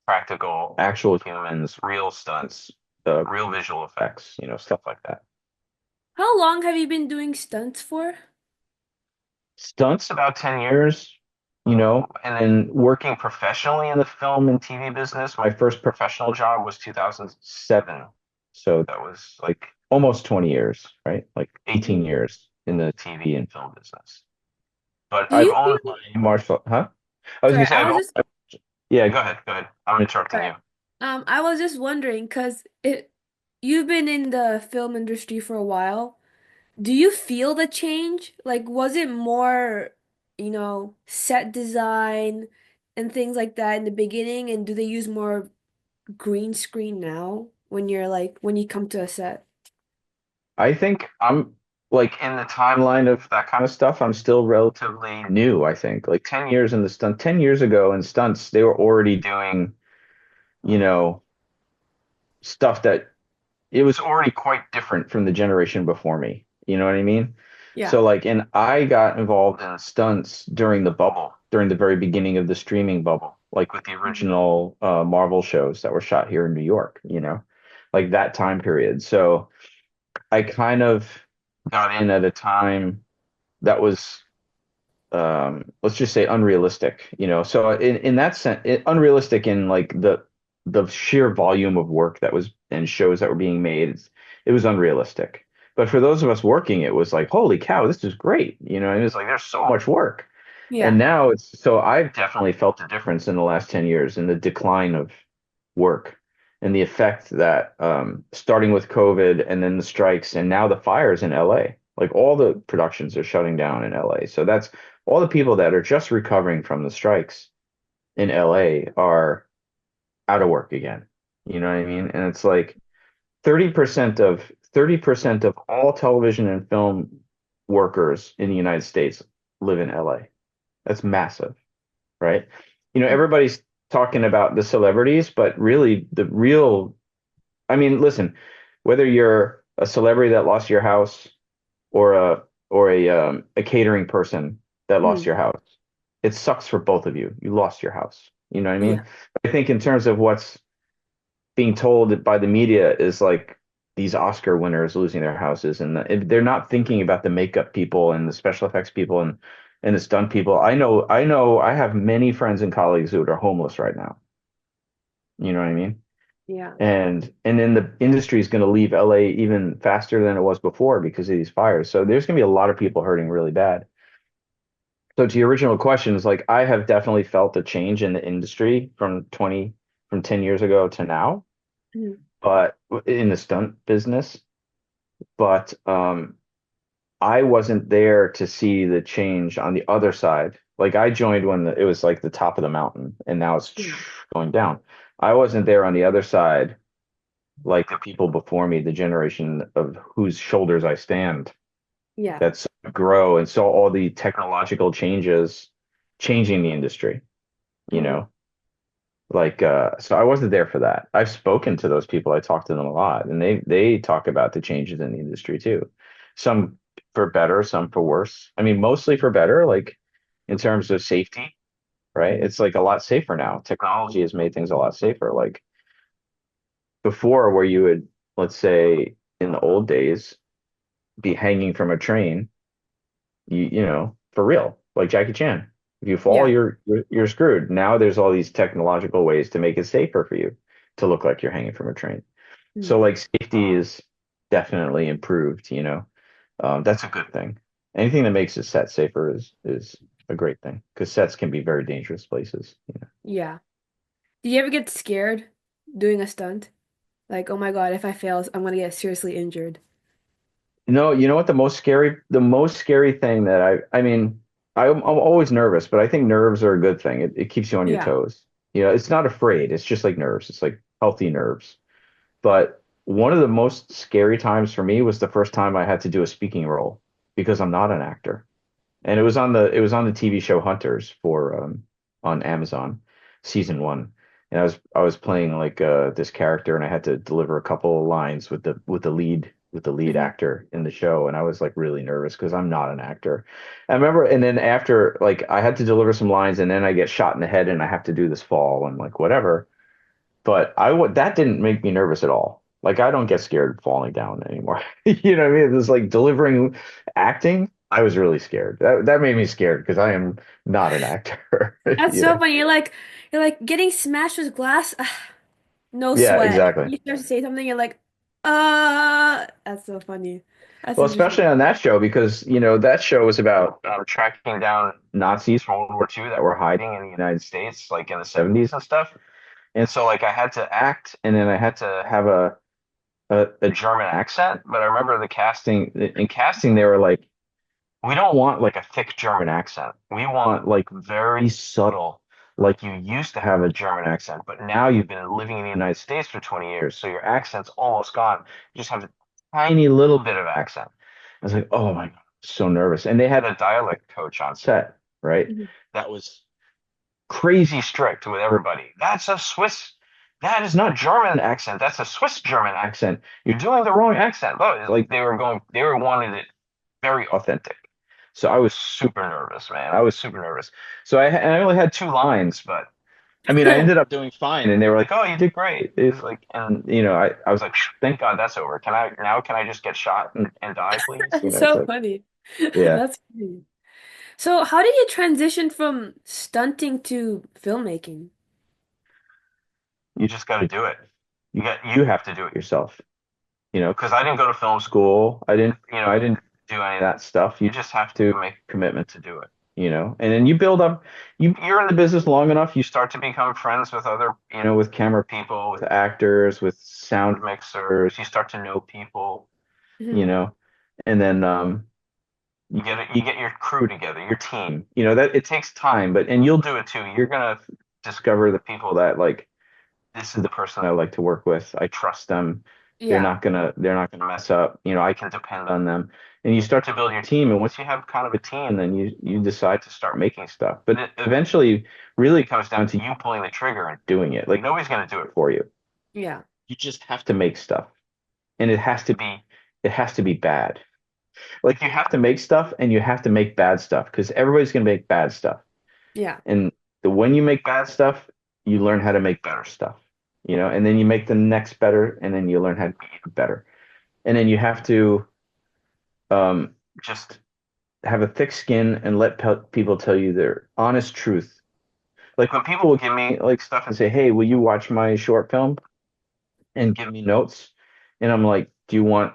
practical, actual humans, real stunts, real visual effects, stuff like that. How long have you been doing stunts for? Stunts about 10 years, and then working professionally in the film and TV business. My first professional job was 2007. So that was like almost 20 years, right? Like 18 Mhm. years in the TV and film business. But Do I've you owned feel, my martial, huh? I was sorry, gonna say I I've was owned just my, yeah, go ahead, go ahead. I'm interrupting sorry. you. I was just wondering because it you've been in the film industry for a while. Do you feel the change? Like, was it more, set design and things like that in the beginning? And do they use more green screen now when you come to a set? I think I'm like in the timeline of that kind of stuff, I'm still relatively new, I think. Like 10 years in the stunt, 10 years ago in stunts, they were already doing, you know, stuff that it was already quite different from the generation before me. You know what I mean? Yeah. So like, and I got involved in stunts during the bubble, during the very beginning of the streaming bubble, like with the Mhm. original Marvel shows that were shot here in New York, like that time period. So I kind of got in at a time that was let's just say unrealistic, so in that sense unrealistic in like the sheer volume of work that was and shows that were being made, it was unrealistic, but for those of us working it was like holy cow, this is great, and it's like there's so much work. And Yeah. now it's so I've definitely felt a difference in the last 10 years in the decline of work and the effect that starting with COVID and then the strikes and now the fires in LA, like all the productions are shutting down in LA. So that's all the people that are just recovering from the strikes in LA are out of work again. You know what I mean? And it's like 30% of all television and film workers in the United States live in LA. That's massive, right? Mhm. Everybody's talking about the celebrities, but really the real, I mean, listen, whether you're a celebrity that lost your house or a catering person that lost Mm. your house, it sucks for both of you. You lost your house. You know what I Yeah. mean? I think in terms of what's being told by the media is like these Oscar winners losing their houses, and they're not thinking about the makeup people and the special effects people and the stunt people. I have many friends and colleagues who are homeless right now. You know what I mean? Yeah. And then the industry is going to leave LA even faster than it was before because of these fires. So there's going to be a lot of people hurting really bad. So to your original question, is like I have definitely felt a change in the industry from 10 years ago to now, Mm. but in the stunt business. But I wasn't there to see the change on the other side. Like I joined when it was like the top of the mountain, and now it's Yeah. going down. I wasn't there on the other side, like the people before me, the generation of whose shoulders I stand, Yeah. that's grow and saw all the technological changes changing the industry, you Totally. know? Like so I wasn't there for that. I've spoken to those people. I talk to them a lot, and they talk about the changes in the industry too. Some for better, some for worse. I mean, mostly for better, like in terms of safety, right? Mhm. It's like a lot safer now. Technology has made things a lot safer. Like before, where you would, let's say in the old days, be hanging from a train, you know, for real, like Jackie Chan. If you fall, Yeah. you're screwed. Now there's all these technological ways to make it safer for you to look like you're hanging from a train. Mm. So like safety is definitely improved, you know. That's a good thing. Anything that makes a set safer is a great thing because sets can be very dangerous places, you know. Yeah. Do you ever get scared doing a stunt? Like, oh my God, if I fail, I'm gonna get seriously injured. No, you know what the most scary thing that I mean, I'm always nervous, but I think nerves are a good thing. It keeps you on your Yeah. toes. You know, it's not afraid. It's just like nerves. It's like healthy nerves. But one of the most scary times for me was the first time I had to do a speaking role because I'm not an actor. And it was on the TV show Hunters for on Amazon, season one. And I was playing like this character, and I had to deliver a couple of lines with the lead Mhm. actor in the show, and I was like really nervous because I'm not an actor. I remember, and then after like I had to deliver some lines, and then I get shot in the head, and I have to do this fall, and like whatever. But that didn't make me nervous at all. Like I don't get scared of falling down anymore. You know what I mean? It was like delivering acting. I was really scared. That made me scared because I am not an actor. That's You so know? funny. You're like getting smashed with glass, no Yeah, sweat. exactly. You start to say something, you're like, that's so funny. That's Well, especially interesting. on that show because you know that show was about tracking down Nazis from World War II that were hiding in the United States, like in the 70s and stuff. And so like I had to act, and then I had to have a German accent. But I remember the casting in casting they were like, we don't want like a thick German accent. We want like very subtle, like you used to have a German accent, but now you've been living in the United States for 20 years, so your accent's almost gone. You just have a tiny little bit of accent. I was like, oh my God, so nervous. And they had a dialect coach on set, right? Mhm. That was crazy strict with everybody. That is not German accent. That's a Swiss German accent. You're doing the wrong accent. But like they were wanting it very authentic. So I was super nervous, man. I was super nervous. So and I only had two lines, but I mean, I ended up doing fine. And they were like, "Oh, you did great." It's like, and you know, I was like, "Thank God that's over. Can I just get shot and die, please?" You It's know, it's so like, funny. yeah, That's funny. So, how did you transition from stunting to filmmaking? you just got to do it. You have to do it yourself. You know, because I didn't go to film school. I didn't do any of that stuff. You just have to make a commitment to do it, you know, and then you build up, you're in the business long enough, you start to become friends with other, you know, with camera people, with actors, with sound mixers. You start to know people, you Mhm. know, and then you get your crew together, your team. You know, that it takes time, but and you'll do it too. You're gonna discover the people that like this is the person I like to work with. I trust them. Yeah. They're not gonna mess up. You know, I can depend on them. and you start to build your team. And once you have kind of a team, then you decide to start making stuff. But it eventually really comes down to you pulling the trigger and doing it. Like nobody's going to do it for you. Yeah. You just have to make stuff, and it has to be bad. Like you have to make stuff, and you have to make bad stuff because everybody's going to make bad stuff. Yeah. And when you make bad stuff, you learn how to make better stuff. And then you make the next better, and then you learn how to be even better. And then you have to just have a thick skin and let people tell you their honest truth. Like when people will give me like stuff and say, "Hey, will you watch my short film and give me notes?" And I'm like, "Do you want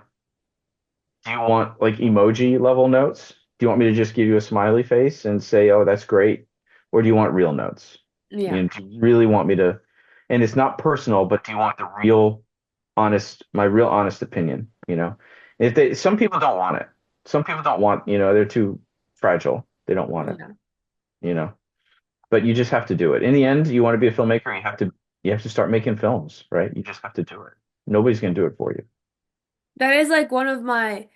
like emoji level notes? Do you want me to just give you a smiley face and say, 'Oh, that's great?' Or do you want real notes? Yeah. Do you really want me to?" And it's not personal, but do you want the my real honest opinion, some people don't want it. Some people don't want, they're too fragile. They don't want it, Yeah. you know. But you just have to do it. In the end, you want to be a filmmaker, you have to start making films, right? You just have to do it. Nobody's going to do it for you. That is like one of my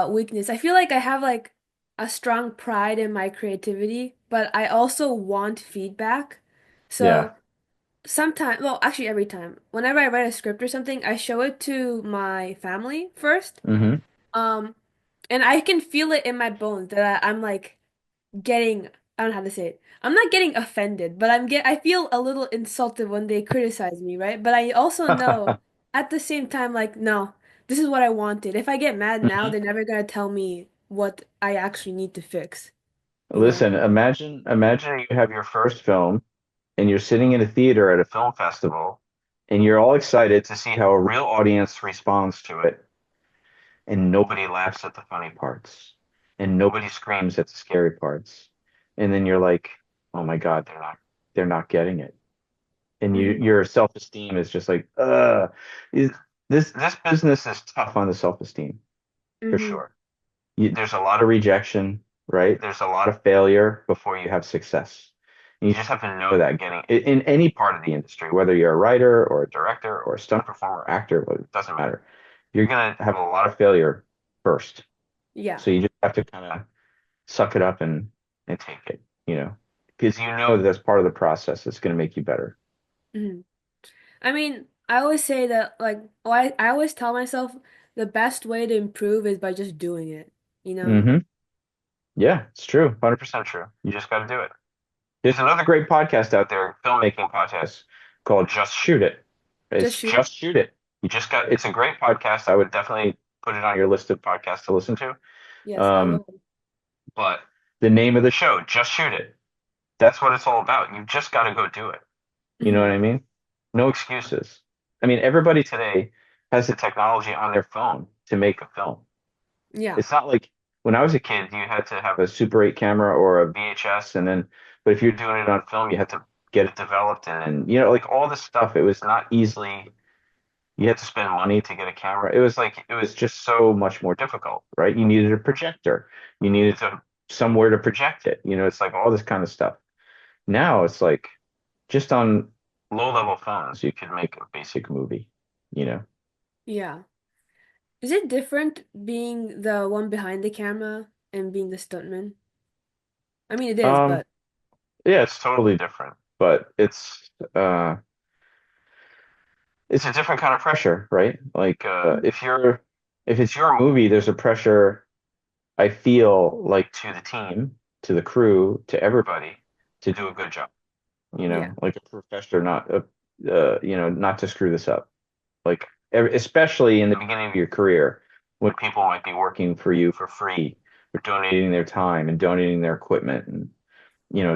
weakness. I feel like I have like a strong pride in my creativity, but I also want feedback. Yeah. So sometimes, well, actually every time, whenever I write a script or something, I show it to my family first. Hmm. Um, and I can feel it in my bones that I'm like getting, I don't know how to say it. I'm not getting offended, but I feel a little insulted when they criticize me, right? But I also know at the same time, like, no, this is what I wanted. If I get mad now, they're never gonna tell me what I actually need to fix, you know? Listen, imagine you have your first film and you're sitting in a theater at a film festival and you're all excited to see how a real audience responds to it, and nobody laughs at the funny parts and nobody screams at the scary parts. And then you're like, "Oh my God, they're not getting it." And Hmm. your self-esteem is just like, is this business is tough on the self-esteem for Hmm. sure. There's a lot of rejection, right? There's a lot of failure before you have success. And you just have to know that in any part of the industry, whether you're a writer or a director or a stunt performer, actor, it doesn't matter. You're gonna have a lot of failure first. Yeah. So you just have to kind of suck it up and take it, because that that's part of the process. It's going to make you better. Hmm. I mean, I always say that, like, well, I always tell myself the best way to improve is by just doing it, you know? Hmm. Yeah, it's true. 100% true. You just got to do it. There's another great podcast out there, filmmaking podcast called Just Shoot It. Just It's shoot it. Just Shoot It. It's a great podcast. I would definitely put it on your list of podcasts to listen to. Yes, I Um, will. but the name of the show, Just Shoot It. That's what it's all about. You just got to go do it. You know what Hmm. I mean? No excuses. I mean, everybody today has the technology on their phone to make a film. Yeah. It's not like when I was a kid, you had to have a Super 8 camera or a VHS, but if you're doing it on film, you had to get it developed and, like all this stuff, it was not easily, you had to spend money to get a camera. It was just so much more difficult, right? You needed a projector. You needed somewhere to project it. It's like all this kind of stuff. Now it's like just on low level phones, you could make a basic movie, you know? Yeah. Is it different being the one behind the camera and being the stuntman? I mean, it is, Um, but yeah, it's totally different, but it's a different kind of pressure, right? Like if it's your movie, there's a pressure I feel like to the team, to the crew, to everybody to do a good job, yeah. like a professor, not to screw this up. Like especially in the beginning of your career, when people might be working for you for free, or donating their time and donating their equipment and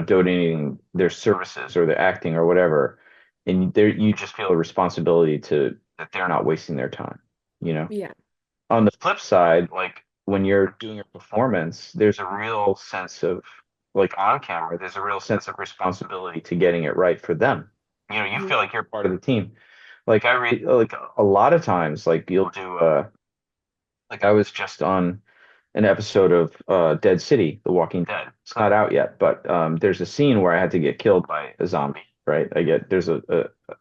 donating their services or their acting or whatever, and there you just feel a responsibility to that they're not wasting their time. You know. Yeah. On the flip side, like when you're doing a performance, there's a real sense of like on camera, there's a real sense of responsibility to getting it right for them. You Mhm. feel like you're part of the team. Like I read like a lot of times, like you'll do like I was just on an episode of Dead City, The Walking Dead. It's not out yet, but there's a scene where I had to get killed by a zombie, right? There's an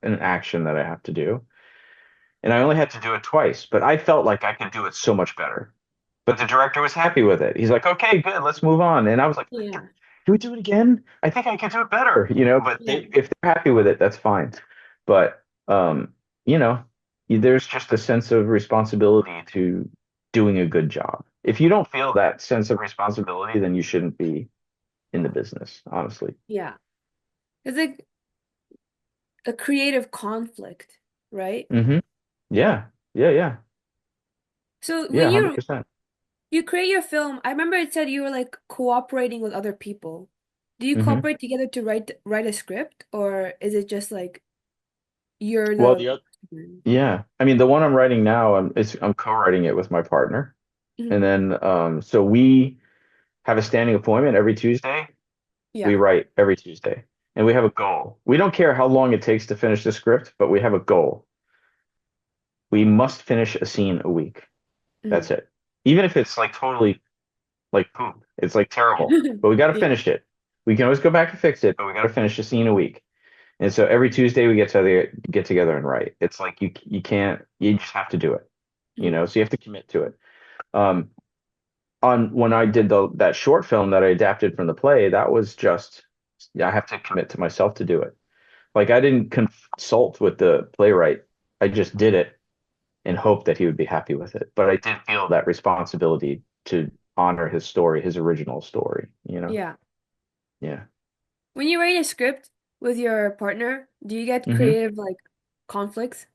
action that I have to do, and I only had to do it twice, but I felt like I could do it so much better. But the director was happy with it. He's like, okay, good, let's move on. And I was like, Yeah. can we do it again? I think I could do it better, but Yeah. if they're happy with it, that's fine. But you know, there's just a sense of responsibility to doing a good job. If you don't feel that sense of responsibility, then you shouldn't be in the business, honestly. Yeah. It's like a creative conflict, right? Hmm. Yeah. Yeah, yeah. So Yeah, when 100%. you create your film, I remember it said you were like cooperating with other people. Do you Hmm. cooperate together to write a script, or is it just like you're Well, the yeah. I mean, the one I'm writing now, I'm co-writing it with my partner. And Mhm. then so we have a standing appointment every Tuesday. We Yeah. write every Tuesday. And we have a goal. We don't care how long it takes to finish the script, but we have a goal. We must finish a scene a week. That's Mhm. it. Even if it's like totally like poop, it's like terrible, but we got to Yeah. finish it. We can always go back and fix it, but we got to finish a scene a week. And so every Tuesday we get together and write. It's like you can't you just have to do it, Mhm. So you have to commit to it. Um, on when I did that short film that I adapted from the play, that was just yeah, I have to commit to myself to do it. Like I didn't consult with the playwright. I just did it and hoped that he would be happy with it. But I did feel that responsibility to honor his story, his original story. Yeah. Yeah. When you write a script with your partner, do you get Hmm. creative like conflicts?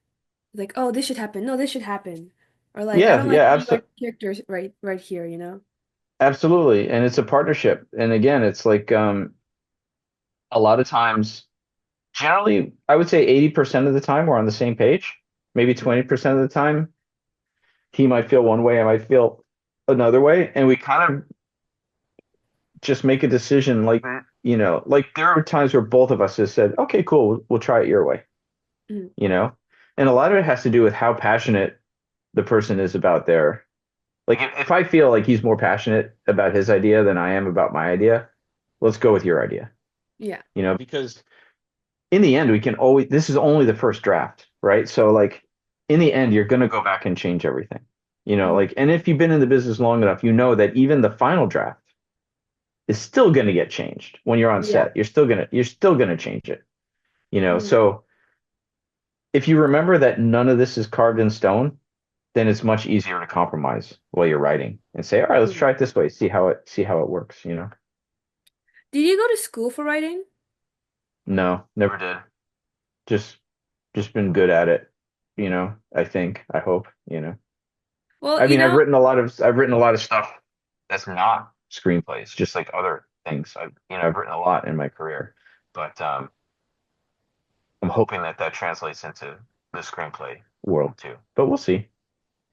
Like, oh, this should happen. No, this should happen. Or like, I Yeah, don't like yeah, how you write characters right here, you know? absolutely. And it's a partnership. And again, it's like a lot of times, generally, I would say 80% of the time we're on the same page. Maybe Mhm. 20% of the time he might feel one way, I might feel another way, and we kind of just make a decision like there are times where both of us have said, okay, cool, we'll try it your way, Mhm. you know? And a lot of it has to do with how passionate the person is about their like if I feel like he's more passionate about his idea than I am about my idea, let's go with your idea, Yeah. because in the end we can always this is only the first draft, right? So like in the end you're going to go back and change everything. Mhm. Like and if you've been in the business long enough, you know that even the final draft is still going to get changed when you're on Yeah. set. You're still going to change it. Mhm. So if you remember that none of this is carved in stone, then it's much easier to compromise while you're writing and say, all right, let's Yeah. try it this way, see how it works. Did you go to school for writing? No, never did. Just just been good at it. I think, I hope. Well, I mean, I've written a lot of stuff that's not screenplays, just like other things. I've written a lot in my career, but I'm hoping that that translates into the screenplay world too. But we'll see.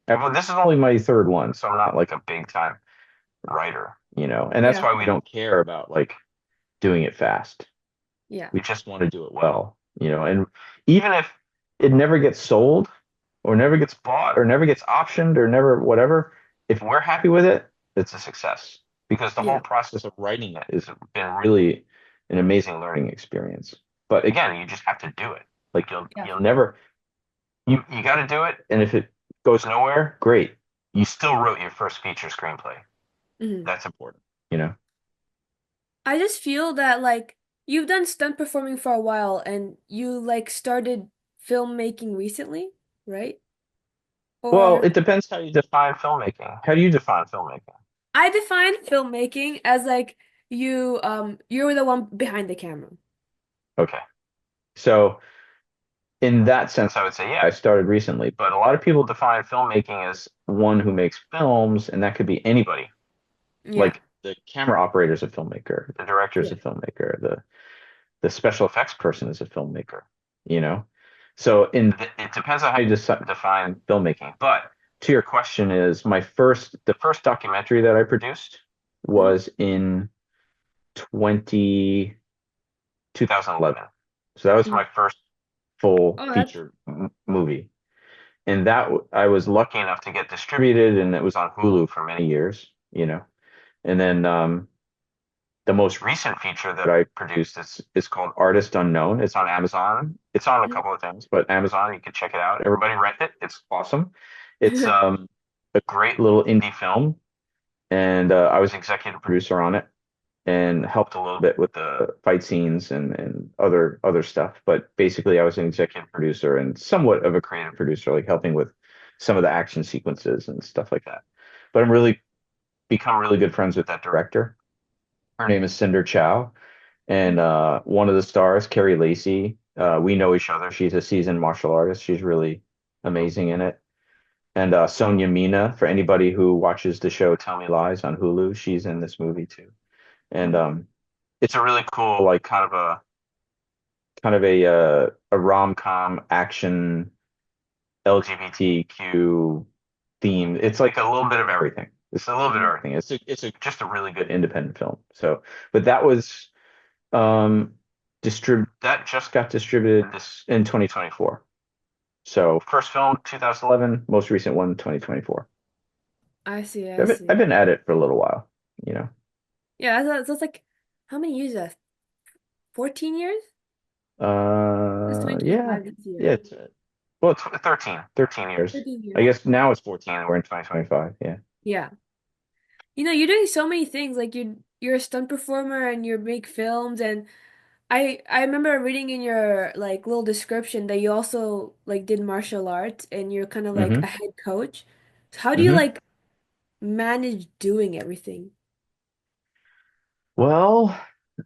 Well, this is only my third one, so I'm not like a big time writer. And that's Yeah. why we don't care about like doing it fast. Yeah. We just want to do it well. And even if it never gets sold or never gets bought or never gets optioned or never whatever, if we're happy with it, it's a success because the whole Yeah. process of writing it has been really an amazing learning experience. But again, you just have to do it. Like you'll Yeah. you'll never you got to do it, and if it goes nowhere, great. You still wrote your first feature screenplay. Mhm. That's important. I just feel that like you've done stunt performing for a while and you like started filmmaking recently, right? Well, Or it depends how you define filmmaking. How do you define filmmaking? I define filmmaking as like you're the one behind the camera. Okay. So in that sense, I would say, yeah, I started recently, but a lot of people define filmmaking as one who makes films, and that could be anybody. Yeah. Like the camera operator is a filmmaker, the director is Yeah. a filmmaker, the special effects person is a filmmaker, you know? So it depends on how you define filmmaking. But to your question is the first documentary that I produced Mhm. was in 20 2011. So that was Mhm. my first full Oh, that's feature movie. And I was lucky enough to get distributed and it was on Hulu for many years. And then the most recent feature that I produced is called Artist Unknown. It's on Amazon. It's on a Mhm. couple of things, but Amazon, you can check it out. Everybody rent it. It's awesome. It's a great little indie film. and I was executive producer on it and helped a little bit with the fight scenes and other stuff. But basically, I was an executive producer and somewhat of a creative producer, like helping with some of the action sequences and stuff like that. But I'm really become really good friends with that director. Her name is Cinder Chow, and one of the stars, Carrie Lacey. We know each other. She's a seasoned martial artist. She's really amazing in it. And Sonia Mina, for anybody who watches the show Tell Me Lies on Hulu, she's in this movie too. And Mhm. it's a really cool, like kind of a rom-com action LGBTQ theme. It's like a little bit of everything. It's a little bit of Mhm. everything. It's just a really good independent film. So, but that was um that just got distributed this in 2024. So first film 2011, most recent one 2024. I see, I I've see. been at it for a little while, you know. Yeah, that's like how many years is that? 14 years? It's Yeah, 2025 this yeah. year. Well, it's 13 years. 13 I years. guess now it's 14. We're in 2025. Yeah. Yeah. You're doing so many things. Like you're a stunt performer and you make films and I remember reading in your like little description that you also like did martial arts and you're kind of like a hmm head coach. So how do you hmm like manage doing everything? Well,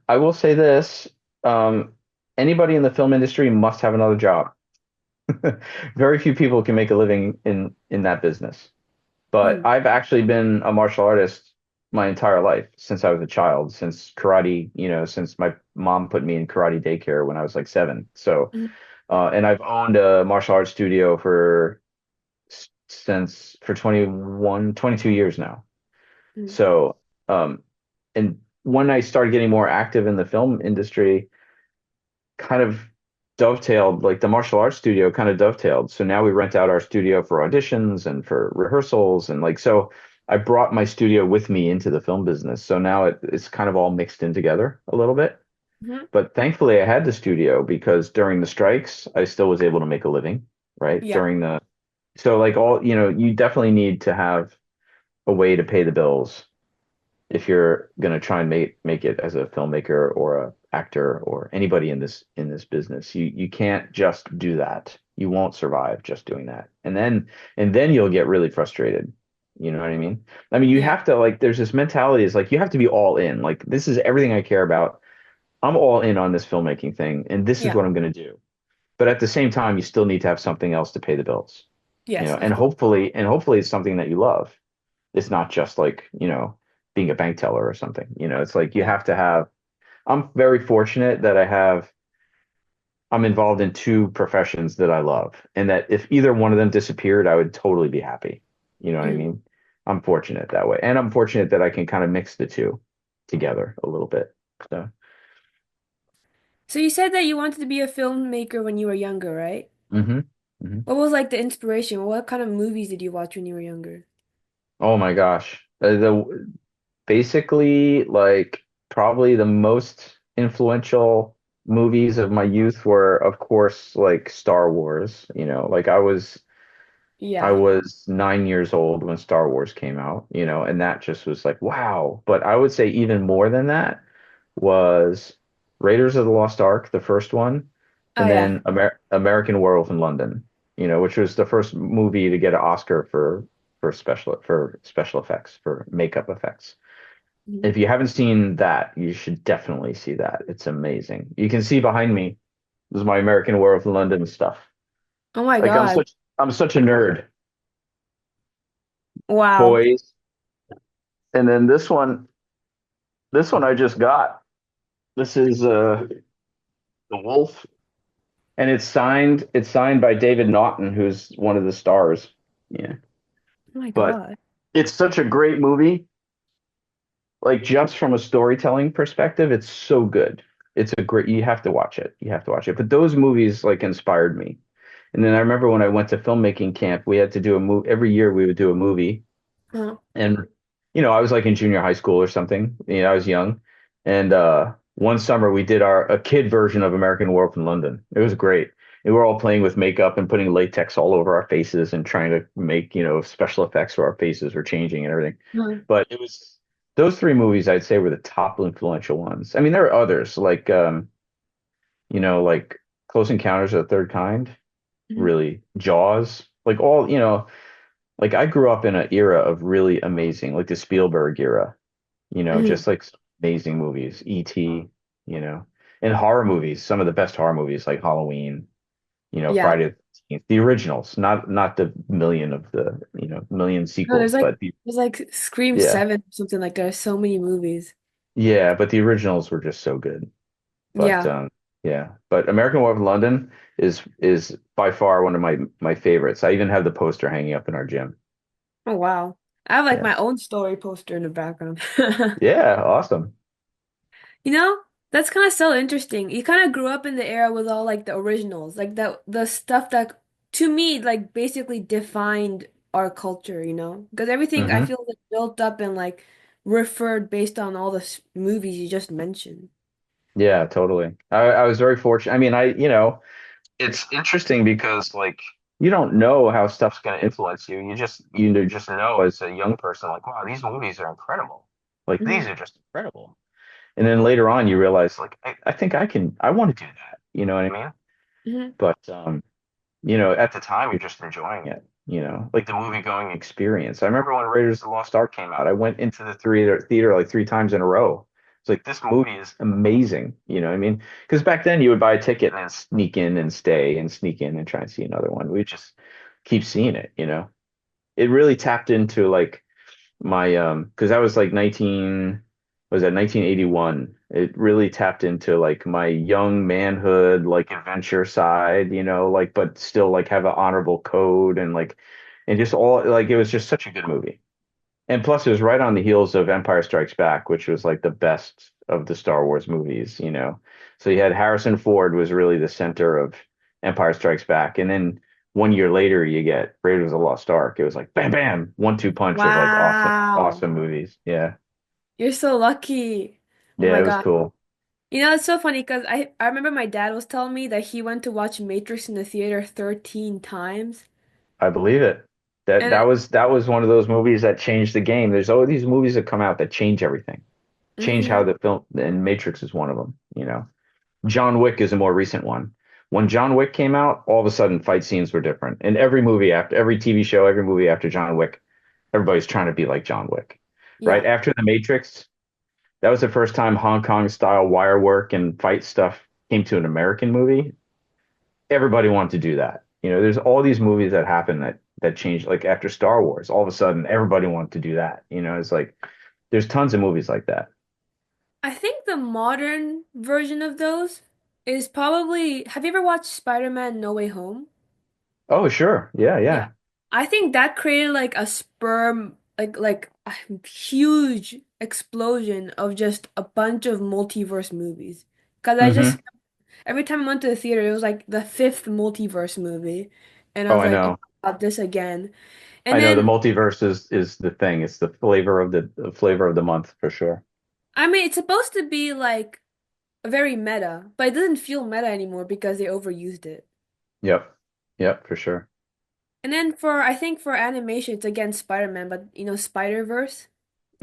I will say this. Um, Anybody in the film industry must have another job. Very few people can make a living in that business. But Mm, I've actually been a martial artist my entire life since I was a child, since karate, since my mom put me in karate daycare when I was like 7. So, mm, and I've owned a martial arts studio for 21, 22 years now. mm, So, um, and when I started getting more active in the film industry, kind of dovetailed, like the martial arts studio kind of dovetailed. So now we rent out our studio for auditions and for rehearsals. And like, so I brought my studio with me into the film business. So now it's kind of all mixed in together a little bit. mhm. But thankfully, I had the studio because during the strikes, I still was able to make a living, right? Yeah. So like you definitely need to have a way to pay the bills if you're going to try and make it as a filmmaker or a actor or anybody in this business. You can't just do that. You won't survive just doing that. And then you'll get really frustrated. You know what I mean? I mean, you Yeah. have to like there's this mentality is like you have to be all in. Like this is everything I care about. I'm all in on this filmmaking thing and this is Yeah. what I'm going to do. But at the same time, you still need to have something else to pay the bills. Yes, of And course. hopefully it's something that you love. It's not just like, being a bank teller or something. It's like you Yeah. have to have, I'm very fortunate that I'm involved in two professions that I love. And that if either one of them disappeared, I would totally be happy. You know what I Mhm. mean? I'm fortunate that way. And I'm fortunate that I can kind of mix the two together a little bit. So, So you said that you wanted to be a filmmaker when you were younger, right? hmm hmm What was like the inspiration? What kind of movies did you watch when you were younger? Oh my gosh. Basically, like probably the most influential movies of my youth were, of course, like Star Wars. Like I Yeah. was 9 years old when Star Wars came out, and that just was like, wow. But I would say even more than that was Raiders of the Lost Ark, the first one, Oh and yeah. then American Werewolf in London, which was the first movie to get an Oscar for special effects, for makeup effects. Mhm. If you haven't seen that, you should definitely see that. It's amazing. You can see behind me, this is my American Werewolf in London stuff. Oh my Like God. I'm such a nerd. Wow. Toys. And then this one I just got. This is the Wolf, and it's signed by David Naughton, who's one of the stars. Yeah. Oh my But God. it's such a great movie. Like just from a storytelling perspective, it's so good. You have to watch it. You have to watch it. But those movies like inspired me. And then I remember when I went to filmmaking camp, we had to do a movie every year we would do a movie. Oh. And I was like in junior high school or something. I was young. And one summer we did a kid version of American Werewolf in London. It was great. and we're all playing with makeup and putting latex all over our faces and trying to make, special effects where our faces were changing and everything. Mhm. But it was those three movies I'd say were the top influential ones. I mean, there are others like like Close Encounters of the Third Kind, Mhm. really Jaws, like all, like I grew up in an era of really amazing, like the Spielberg era, Mhm. just like some amazing movies, E.T., and horror movies, some of the best horror movies like Halloween, Yeah. Friday the 13th, the originals, not the million of the, million No, sequels, but there's like Scream yeah, 7 or something like there's so many movies. yeah, but the originals were just so good. But Yeah. yeah, but American Werewolf in London is by far one of my favorites. I even have the poster hanging up in our gym. Oh wow. I have like Yeah. my own story poster in the background. Yeah, awesome. You know, that's kind of so interesting. You kind of grew up in the era with all like the originals, like the stuff that to me like basically defined our culture, you know? Because everything I Hmm. feel like built up and like referred based on all the movies you just mentioned. Yeah, totally. I was very fortunate. I mean, it's interesting because like you don't know how stuff's going to influence you. You just know as a young person, like, wow, these movies are incredible. Like these Hmm. are just incredible. And then later on, you realize, like, I think I want to do that. You know what I mean? Hmm. But at the time you're just enjoying it, like the movie going experience. I remember when Raiders of the Lost Ark came out, I went into the theater like three times in a row. It's like this movie is amazing, you know what I mean? Because back then you would buy a ticket and then sneak in and stay and sneak in and try and see another one. We just keep seeing it, It really tapped into like my because that was like 1981. It really tapped into like my young manhood like adventure side, like but still like have an honorable code and just all like it was just such a good movie. And plus it was right on the heels of Empire Strikes Back, which was like the best of the Star Wars movies. So you had Harrison Ford was really the center of Empire Strikes Back, and then 1 year later you get Raiders of the Lost Ark. It was like bam bam, 1-2 punch of like awesome Wow. awesome movies. Yeah. You're so lucky. Oh Yeah, my it was God. cool. You know, it's so funny because I remember my dad was telling me that he went to watch Matrix in the theater 13 times. I believe it. That And that was that was one of those movies that changed the game. There's all these movies that come out that change everything. Change how mhm. the film, and Matrix is one of them. John Wick is a more recent one. When John Wick came out, all of a sudden fight scenes were different. And every movie after every TV show, every movie after John Wick, everybody's trying to be like John Wick. Right? Yeah. After The Matrix, that was the first time Hong Kong style wire work and fight stuff came to an American movie. Everybody wanted to do that. There's all these movies that happen that changed, like after Star Wars, all of a sudden everybody wanted to do that. It's like there's tons of movies like that. I think the modern version of those is probably, have you ever watched Spider-Man No Way Home? Oh, sure. Yeah, Yeah. yeah. I think that created like a sperm like a huge explosion of just a bunch of multiverse movies. Because I Hmm. just every time I went to the theater, it was like the fifth multiverse movie. And I Oh, was I like, oh know. my God, this again. And I know the then multiverse is the thing. It's the flavor of the month for sure. I mean it's supposed to be like very meta, but it doesn't feel meta anymore because they overused it. Yep. Yep, for sure. And then for I think for animation, it's again Spider-Man, but you know, Spider-Verse,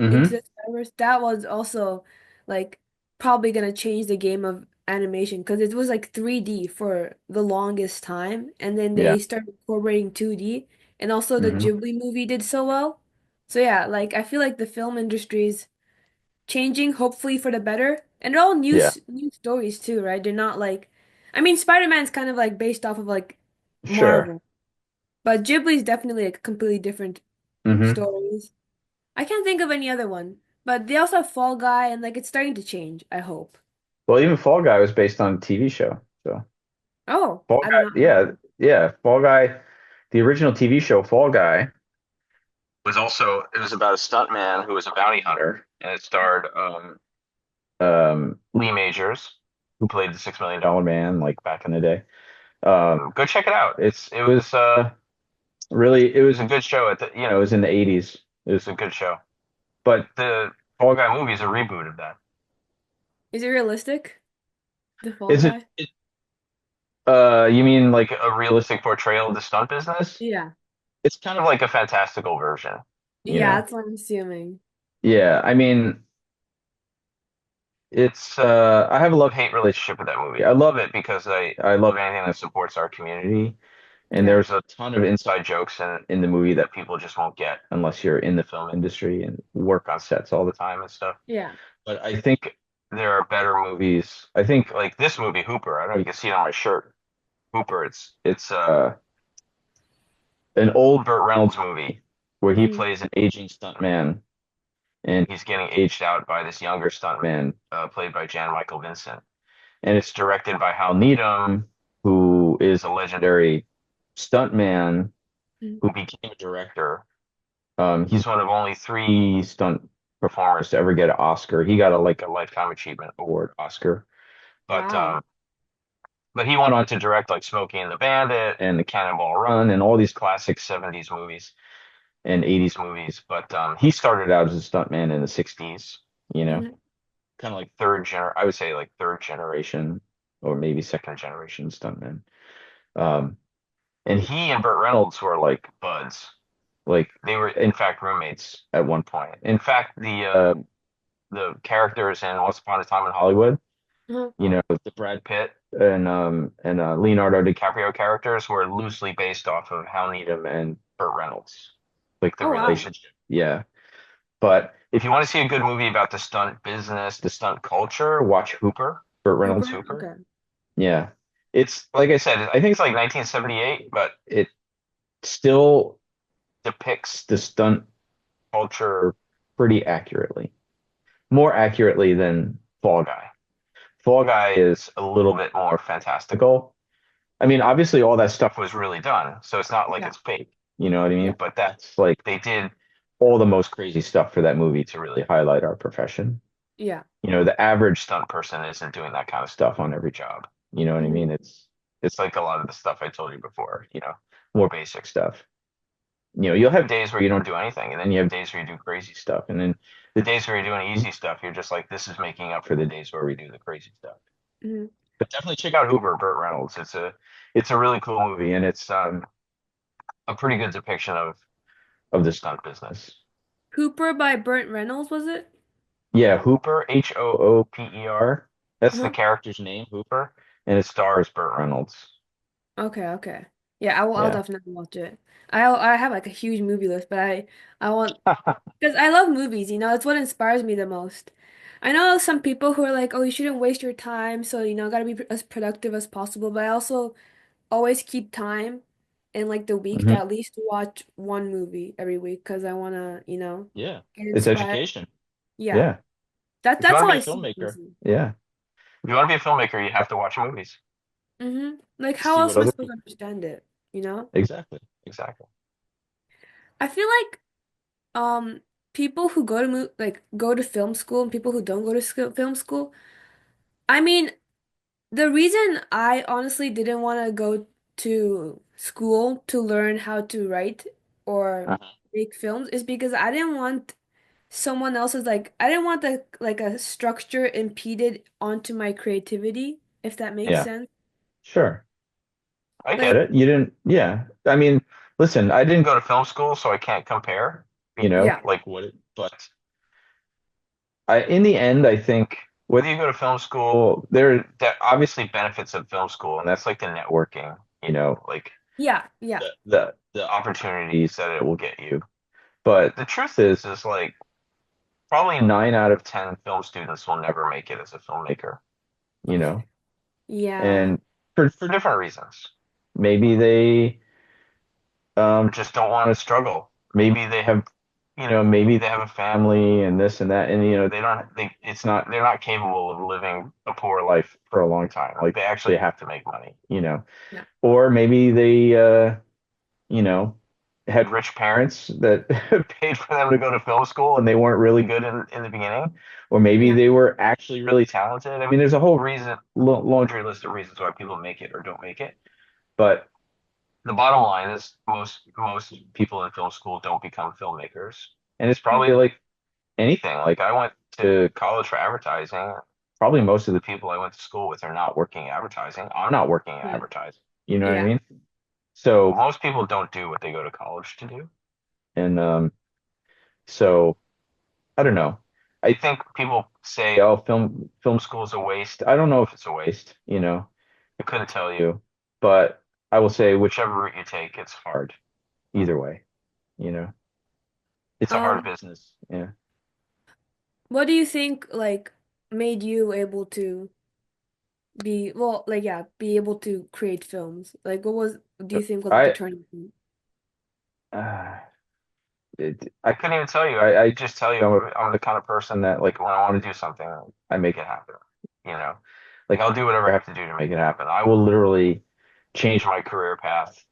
Into Hmm. the Spider-Verse, that was also like probably gonna change the game of animation because it was like 3D for the longest time, and then Yeah. they started incorporating 2D, and also the Hmm. Ghibli movie did so well. So yeah, like I feel like the film industry's changing, hopefully for the better, and they're all Yeah. new stories too, right? They're not like, I mean, Spider-Man's kind of like based off of like Sure. Marvel. But Ghibli's definitely like completely different Hmm. stories. I can't think of any other one. But they also have Fall Guy and like it's starting to change, I hope. Well, even Fall Guy was based on a TV show. So Oh, Fall I did Guy, not know. yeah, yeah. Fall Guy, the original TV show Fall Guy it was about a stuntman who was a bounty hunter, and it starred Lee Majors, who played the $6 Million Man like back in the day. Go check it out. It was a good show it was in the 80s. It was a good show. But the Fall Guy movie is a reboot of that. Is it realistic? The Fall Is it Guy? You mean like a realistic portrayal of the stunt business? Yeah. It's kind of like a fantastical version, you Yeah, know? that's what I'm assuming. Yeah, I mean, it's I have a love-hate relationship with that movie. I love it because I love anything that supports our community. And Yeah. there's a ton of inside jokes in the movie that people just won't get unless you're in the film industry and work on sets all the time and stuff. Yeah. But I think there are better movies. I think like this movie, Hooper. I don't know if you can see it on my shirt. Hooper. It's an old Burt Reynolds movie where he Hmm. plays an aging stuntman and he's getting aged out by this younger stuntman played by Jan Michael Vincent. And it's directed by Hal Needham, who is a legendary stuntman who became a director. He's one of only three stunt performers to ever get an Oscar. He got a Lifetime Achievement Award Oscar, but Wow. um, but he went on to direct like Smokey and the Bandit and The Cannonball Run and all these classic '70s movies and '80s movies. But he started out as a stuntman in the '60s. You know, Hmm. kind of like I would say like third generation or maybe second generation stuntman. Um, and he and Burt Reynolds were like buds. Like they were in fact roommates at one point. In fact, the characters in Once Upon a Time in Hollywood, Uh-huh. the Brad Pitt and Leonardo DiCaprio characters were loosely based off of Hal Needham and Burt Reynolds, like the Oh, wow. relationship. Yeah. But if you want to see a good movie about the stunt business, the stunt culture, watch Hooper, Burt Reynolds Hooper? Hooper. Okay. Yeah. It's like I said, I think it's like 1978, but it still depicts the stunt culture pretty accurately, more accurately than Fall Guy. Fall Guy is a little bit more fantastical. I mean, obviously, all that stuff was really done, so it's not like Yeah. it's fake. You know what I Yeah. mean? But that's like they did all the most crazy stuff for that movie to really highlight our profession. Yeah. The average stunt person isn't doing that kind of stuff on every job. You know what I Hmm. mean? It's like a lot of the stuff I told you before, more basic stuff. You'll have days where you don't do anything, and then you have days where you do crazy stuff. And then the days where you're doing easy stuff, you're just like, this is making up for the days where we do the crazy stuff. Hmm. But definitely check out Hoover, Burt Reynolds. It's a really cool movie, and it's a pretty good depiction of the stunt business. Hooper by Burt Reynolds, was it? Yeah, Hooper, Hooper. That's the Uh-huh. character's name, Hooper, and it stars Burt Reynolds. Okay, okay. Yeah, I'll Yeah. definitely watch it. I have like a huge movie list, but I want because I love movies, it's what inspires me the most. I know some people who are like, "Oh, you shouldn't waste your time, so gotta be as productive as possible." But I also always keep time in like the week to Hmm. at least watch one movie every week because I wanna, Yeah. get It's inspired. education. Yeah. Yeah. If you That's want how to be I a see it filmmaker, personally. yeah. If you want to be a filmmaker, you have to watch movies. Like how See else what am I other supposed to people. understand it, you know? Exactly. Exactly. I feel like people who go to film school and people who don't go to film school. I mean, the reason I honestly didn't want to go to school to learn how to write or Uh-huh. make films is because I didn't want someone else's I didn't want a structure impeded onto my creativity, if that makes Yeah. sense. Sure. I get Like, it. You didn't, yeah. I mean, listen, I didn't go to film school, so I can't compare, yeah. like but in the end, I think whether you go to film school, there obviously benefits of film school, and that's like the networking, like Yeah, yeah. the opportunities that it will get you. But the truth is like probably 9 out of 10 film students will never make it as a filmmaker, you know, Yeah. and for different reasons. Maybe they just don't want to struggle. Maybe they have a family and this and that, and they don't. They're not capable of living a poor life for a long time. Like they actually have to make money. Yeah. Or maybe they, you know, had rich parents that paid for them to go to film school and they weren't really good in the beginning. Or maybe Yeah. they were actually really talented. I mean, there's a whole laundry list of reasons why people make it or don't make it. But the bottom line is most people in film school don't become filmmakers. And it's probably like anything. Like I went to college for advertising. probably most of the people I went to school with are not working in advertising. I'm not working in Yeah. advertising. You know what I Yeah. mean? So most people don't do what they go to college to do. And so I don't know. I think people say, "Oh, film school is a waste." I don't know if it's a waste, you know. I couldn't tell you, but I will say whichever route you take, it's hard either way, you know. It's a hard Um, business. Yeah. what do you think like made you able to be well, like yeah, be able to create films? Like what was do you think was like the I turning point? uh, I couldn't even tell you. I just tell you I'm the kind of person that like when I want to do something, I make it happen. You know, like I'll do whatever I have to do to make it happen. I will literally change my career path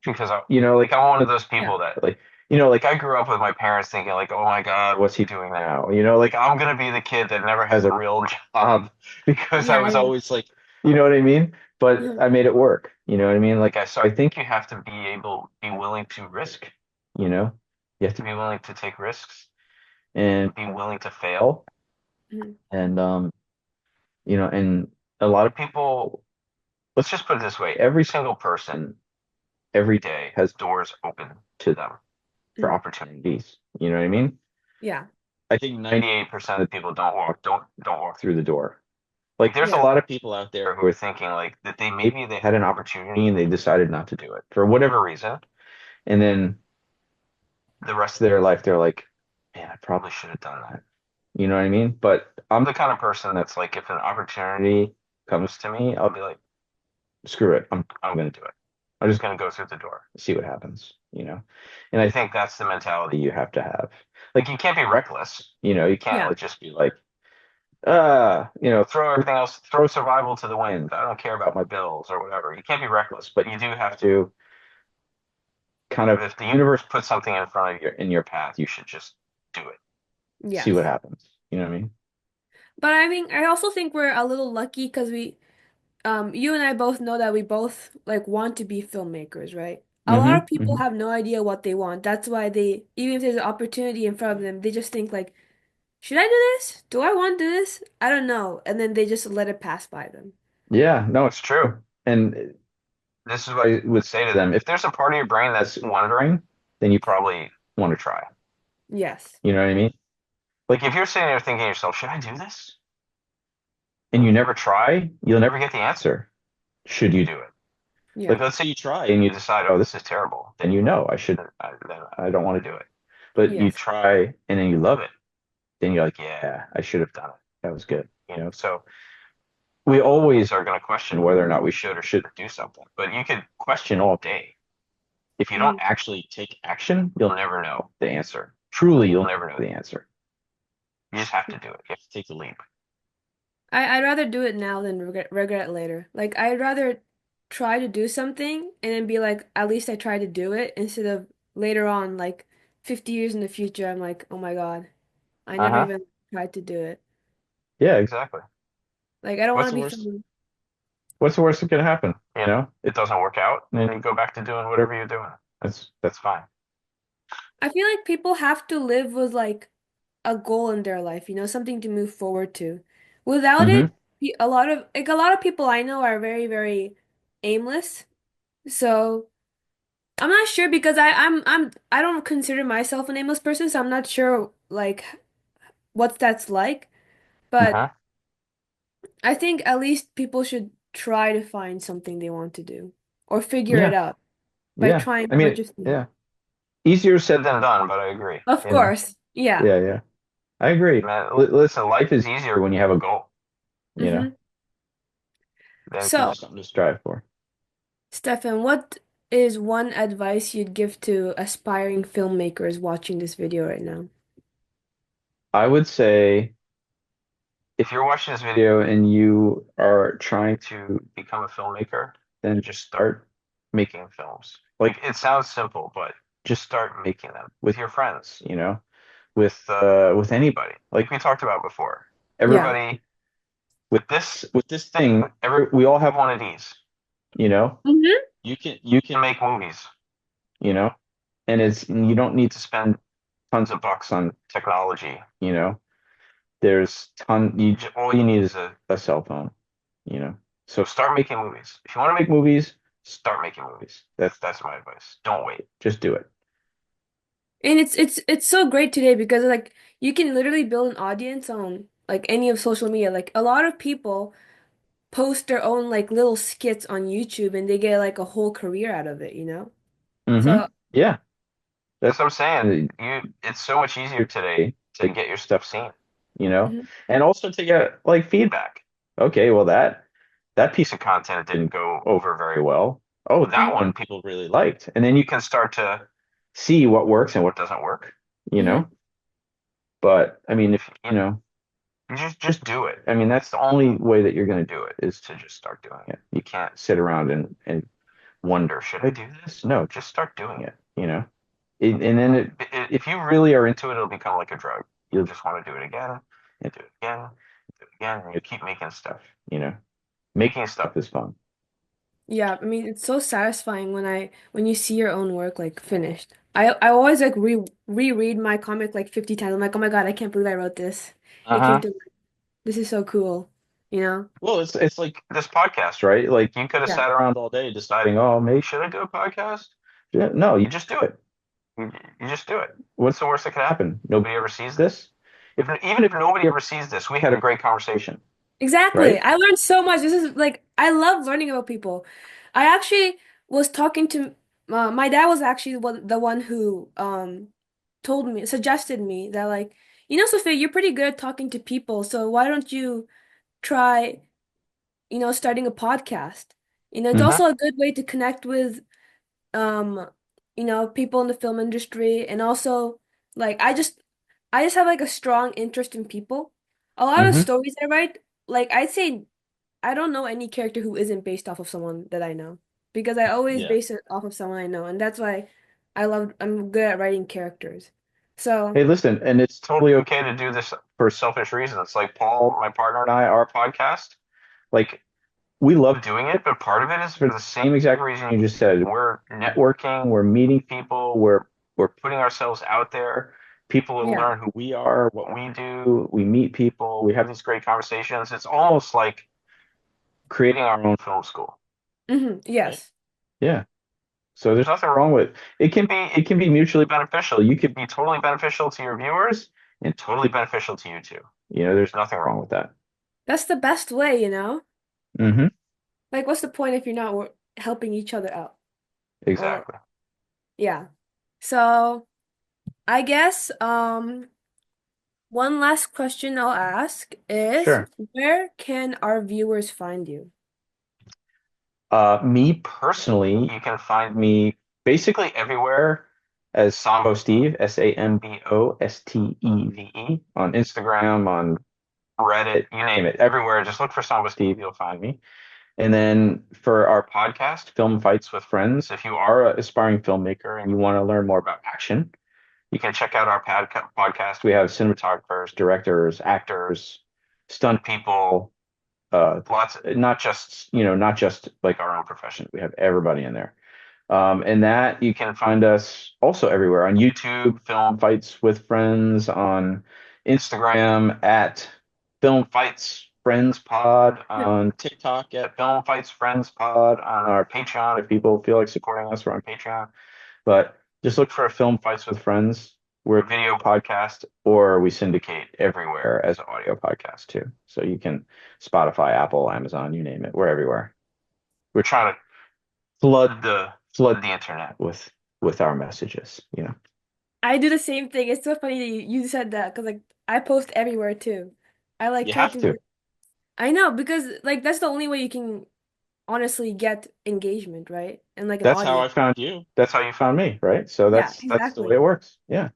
because like I'm one of those Yeah. people that like, like I grew up with my parents thinking like, oh my God, what's he doing now? Like I'm gonna be the kid that never has a real job because I Yeah, was yeah. always like, you know what I mean? But Mhm. I made it work. You know what I mean? So I think you have to be willing to risk. You know, you have to be willing to take risks and be willing to fail. Mhm. And and a lot of people, let's just put it this way, every single person every day has doors open to them for Mhm. opportunities. You know what I mean? Yeah. I think 98% of the people don't walk through the door. Like there's a Yeah. lot of people out there who are thinking like that they had an opportunity and they decided not to do it for whatever reason. And then the rest of their life they're like, man, I probably should have done that. You know what I mean? But I'm the kind of person that's like if an opportunity comes to me, I'll be like, screw it. I'm gonna do it. I'm just gonna go through the door, see what happens. And I think that's the mentality you have to have. Like you can't be reckless, you can't Yeah. like, just be like, throw everything else, throw survival to the wind. I don't care about my bills or whatever. You can't be reckless, but you do have to kind of if the universe puts something in front of you in your path, you should just do it. See what Yes. happens. You know what I mean? But I mean, I also think we're a little lucky because you and I both know that we both like want to be filmmakers, right? A lot of Mm-hmm. people Mm-hmm. have no idea what they want. That's why even if there's an opportunity in front of them, they just think like, should I do this? Do I want to do this? I don't know. And then they just let it pass by them. Yeah, no, it's true. And this is what I would say to them. If there's a part of your brain that's wondering, then you probably want to try. Yes. You know what I mean? Like if you're sitting there thinking to yourself, should I do this? And you never try, you'll never get the answer. Should you do it? Like Yeah. let's say you try and you decide, oh, this is terrible. Then I shouldn't. Then I don't want to do it. But you Yes. try and then you love it. Then you're like, yeah, I should have done it. That was good. So we always are going to question whether or not we should or shouldn't do something. But you could question all day. If you don't Mhm. actually take action, you'll never know the answer. Truly, you'll never know the answer. You just have to do it. You have to take the leap. I'd rather do it now than regret it later. Like I'd rather try to do something and then be like, at least I tried to do it instead of later on, like 50 years in the future, I'm like, oh my God, I never Uh-huh. even tried to do it. Yeah, exactly. Like I don't want What's to the be worst? someone. What's the worst that could happen? It doesn't work out, and then you go back to doing whatever you're doing. That's fine. I feel like people have to live with like a goal in their life, something to move forward to. Without Mm-hmm. it, a lot of people I know are very, very aimless. So I'm not sure because I don't consider myself an aimless person, so I'm not sure like what that's like. But Uh-huh. I think at least people should try to find something they want to do or figure it Yeah. out by Yeah. trying I or mean, just yeah. Easier said than done, but I agree. Of course. Yeah. Yeah, yeah. I agree, man. Listen, life is easier when you have a goal, you know, hmm then because So, there's something to strive for. Stefan, what is one advice you'd give to aspiring filmmakers watching this video right now? I would say if you're watching this video and you are trying to become a filmmaker, then just start making films. Like it sounds simple, but just start making them with your friends, with anybody. Like we talked about before. Yeah. Everybody with this thing, we all have one of these, you know? hmm You can make movies, you know? And you don't need to spend tons of bucks on technology. There's ton you all you need is a cell phone, you know. So start making movies. If you want to make movies, start making movies. That's my advice. Don't wait. Just do it. And it's so great today because like you can literally build an audience on like any of social media. Like a lot of people post their own like little skits on YouTube and they get like a whole career out of it, you know? So, Yeah. That's what I'm saying. It's so much easier today to get your stuff seen, you know, mhm, and also to get like feedback. Okay, well that piece of content didn't go over very well. Oh, that mhm, one people really liked, and then you can start to see what works and what doesn't work, you mhm, know. But I mean, if you know, you just do it. I mean, that's the only way that you're going to do it is to just start doing it. You can't sit around and wonder, should I do this? No, just start doing it, you know. And then if you really are into it, it'll become like a drug. You'll just want to do it again and do it again, and do it again, and you keep making stuff, you know. Making stuff is fun. yeah, I mean it's so satisfying when you see your own work like finished. I always like reread my comic like 50 times. I'm like, "Oh my God, I can't believe I wrote this. It came Uh-huh. to life. This is so cool." You know? Well, it's like this podcast, right? Like you could have Yeah. sat around all day deciding, oh, maybe should I do a podcast? Yeah, no, you just do it. You just do it. What's the worst that could happen? Nobody ever sees this. If even if nobody ever sees this, we had a great conversation, Exactly. right? I learned so much. This is like I love learning about people. I actually was talking to my dad was actually the one who suggested me that like, you know, Sophia, you're pretty good at talking to people, so why don't you try, you know, starting a podcast? You know, it's Hmm. also a good way to connect with um, you know, people in the film industry and also like I just have like a strong interest in people. A lot of Hmm. stories I write, like I'd say I don't know any character who isn't based off of someone that I know because I always Yeah. base it off of someone I know, and that's why I'm good at writing characters. So, Hey, listen, and it's totally okay to do this for selfish reasons. Like Paul, my partner, and I, our podcast, like we love doing it, but part of it is for the same exact reason you just said. We're networking, we're meeting people, we're putting ourselves out there. People will yeah. learn who we are, what we do. We meet people, we have these great conversations. It's almost like creating our own film school, right? Yes. Yeah. So there's nothing wrong with it. It can be mutually beneficial. You could be totally beneficial to your viewers and totally beneficial to you too. You know, there's nothing wrong with that. That's the best way, you know? Hmm. Like what's the point if you're not helping each other out? Or Exactly. yeah. So, I guess one last question I'll ask is Sure. where can our viewers find you? Me personally, you can find me basically everywhere as Sambo Steve, SAMBOSTEVE, on Instagram, on Reddit, you name it. Everywhere. Just look for Sambo Steve, you'll find me. And then for our podcast, Film Fights with Friends, if you are an aspiring filmmaker and you want to learn more about action, you can check out our podcast. We have cinematographers, directors, actors, stunt people, lots, not just like our own profession. We have everybody in there. And that you can find us also everywhere on YouTube, Film Fights with Friends, on Instagram at Film Fights Friends Pod, Yeah. on TikTok at Film Fights Friends Pod, on our Patreon if people feel like supporting us, we're on Patreon. But just look for a Film Fights with Friends. We're a video podcast, or we syndicate everywhere as an audio podcast too. So you can Spotify, Apple, Amazon, you name it. We're everywhere. We're trying to flood the internet with our messages, you know. I do the same thing. It's so funny that you said that because like I post everywhere too. I like You try have to to. I know because like that's the only way you can honestly get engagement, right? And like an That's how audience. I found you. That's how you found me, right? So Yeah, that's the way it exactly. works. Yeah.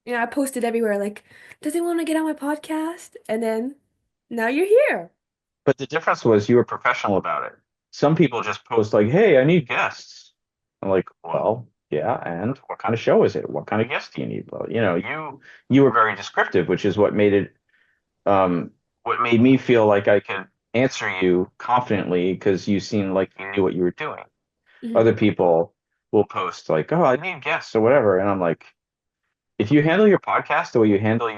You know, I posted everywhere like, does anyone want to get on my podcast? And then now you're here. But the difference was you were professional about it. Some people just post like, "Hey, I need guests." I'm like, "Well, yeah, and what kind of show is it? What kind of guest do you need?" Well, you were very descriptive, which is what made me feel like I could answer you confidently because you seemed like you knew what you were doing. Mhm. Other people will post like, "Oh, I need guests" or whatever, and I'm like, if you handle your podcast the way you handle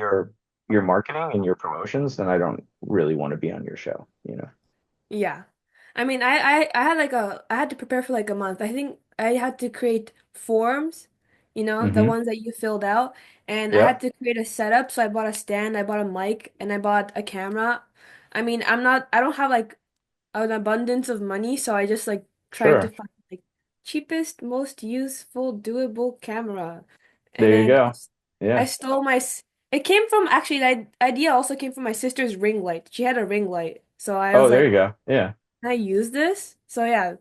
your marketing and your promotions, then I don't really want to be on your show, you know? Yeah. I mean, I had I had to prepare for like a month. I think I had to create forms, the Hmm. ones that you filled out, and I had Yep. to create a setup. So I bought a stand, I bought a mic, and I bought a camera. I mean, I don't have like an abundance of money, so I just like tried to Sure. find like cheapest, most useful, doable camera. And There you then go. I Yeah. stole it came from actually the idea also came from my sister's ring light. She had a ring light. So I Oh, was there like, you go. Yeah. can I use this? So yeah.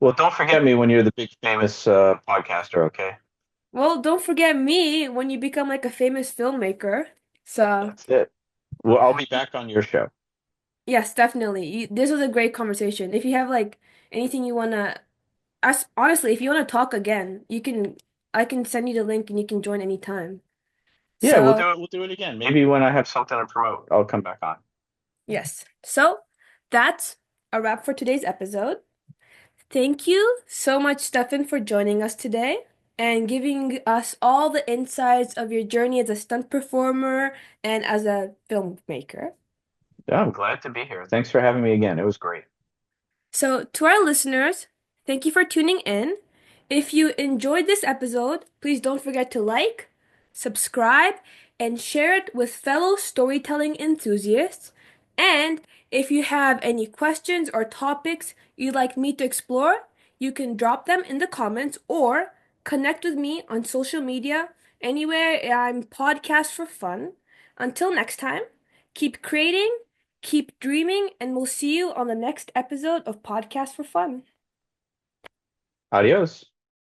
Well, don't forget me when you're the big famous podcaster, okay? Well, don't forget me when you become like a famous filmmaker. So That's it. Well, I'll be back on your show. yes, definitely. This was a great conversation. If you have like anything you wanna ask, honestly, if you wanna talk again, I can send you the link and you can join anytime. Yeah, we'll So do it. We'll do it again. Maybe when I have something to promote, I'll come back on. yes. So that's a wrap for today's episode. Thank you so much, Stefan, for joining us today and giving us all the insights of your journey as a stunt performer and as a filmmaker. Yeah, I'm glad to be here. Thanks for having me again. It was great. So, to our listeners, thank you for tuning in. If you enjoyed this episode, please don't forget to like, subscribe, and share it with fellow storytelling enthusiasts. And if you have any questions or topics you'd like me to explore, you can drop them in the comments or connect with me on social media. Anywhere I'm Podcast for Fun. Until next time, keep creating, keep dreaming, and we'll see you on the next episode of Podcast for Fun. Adios.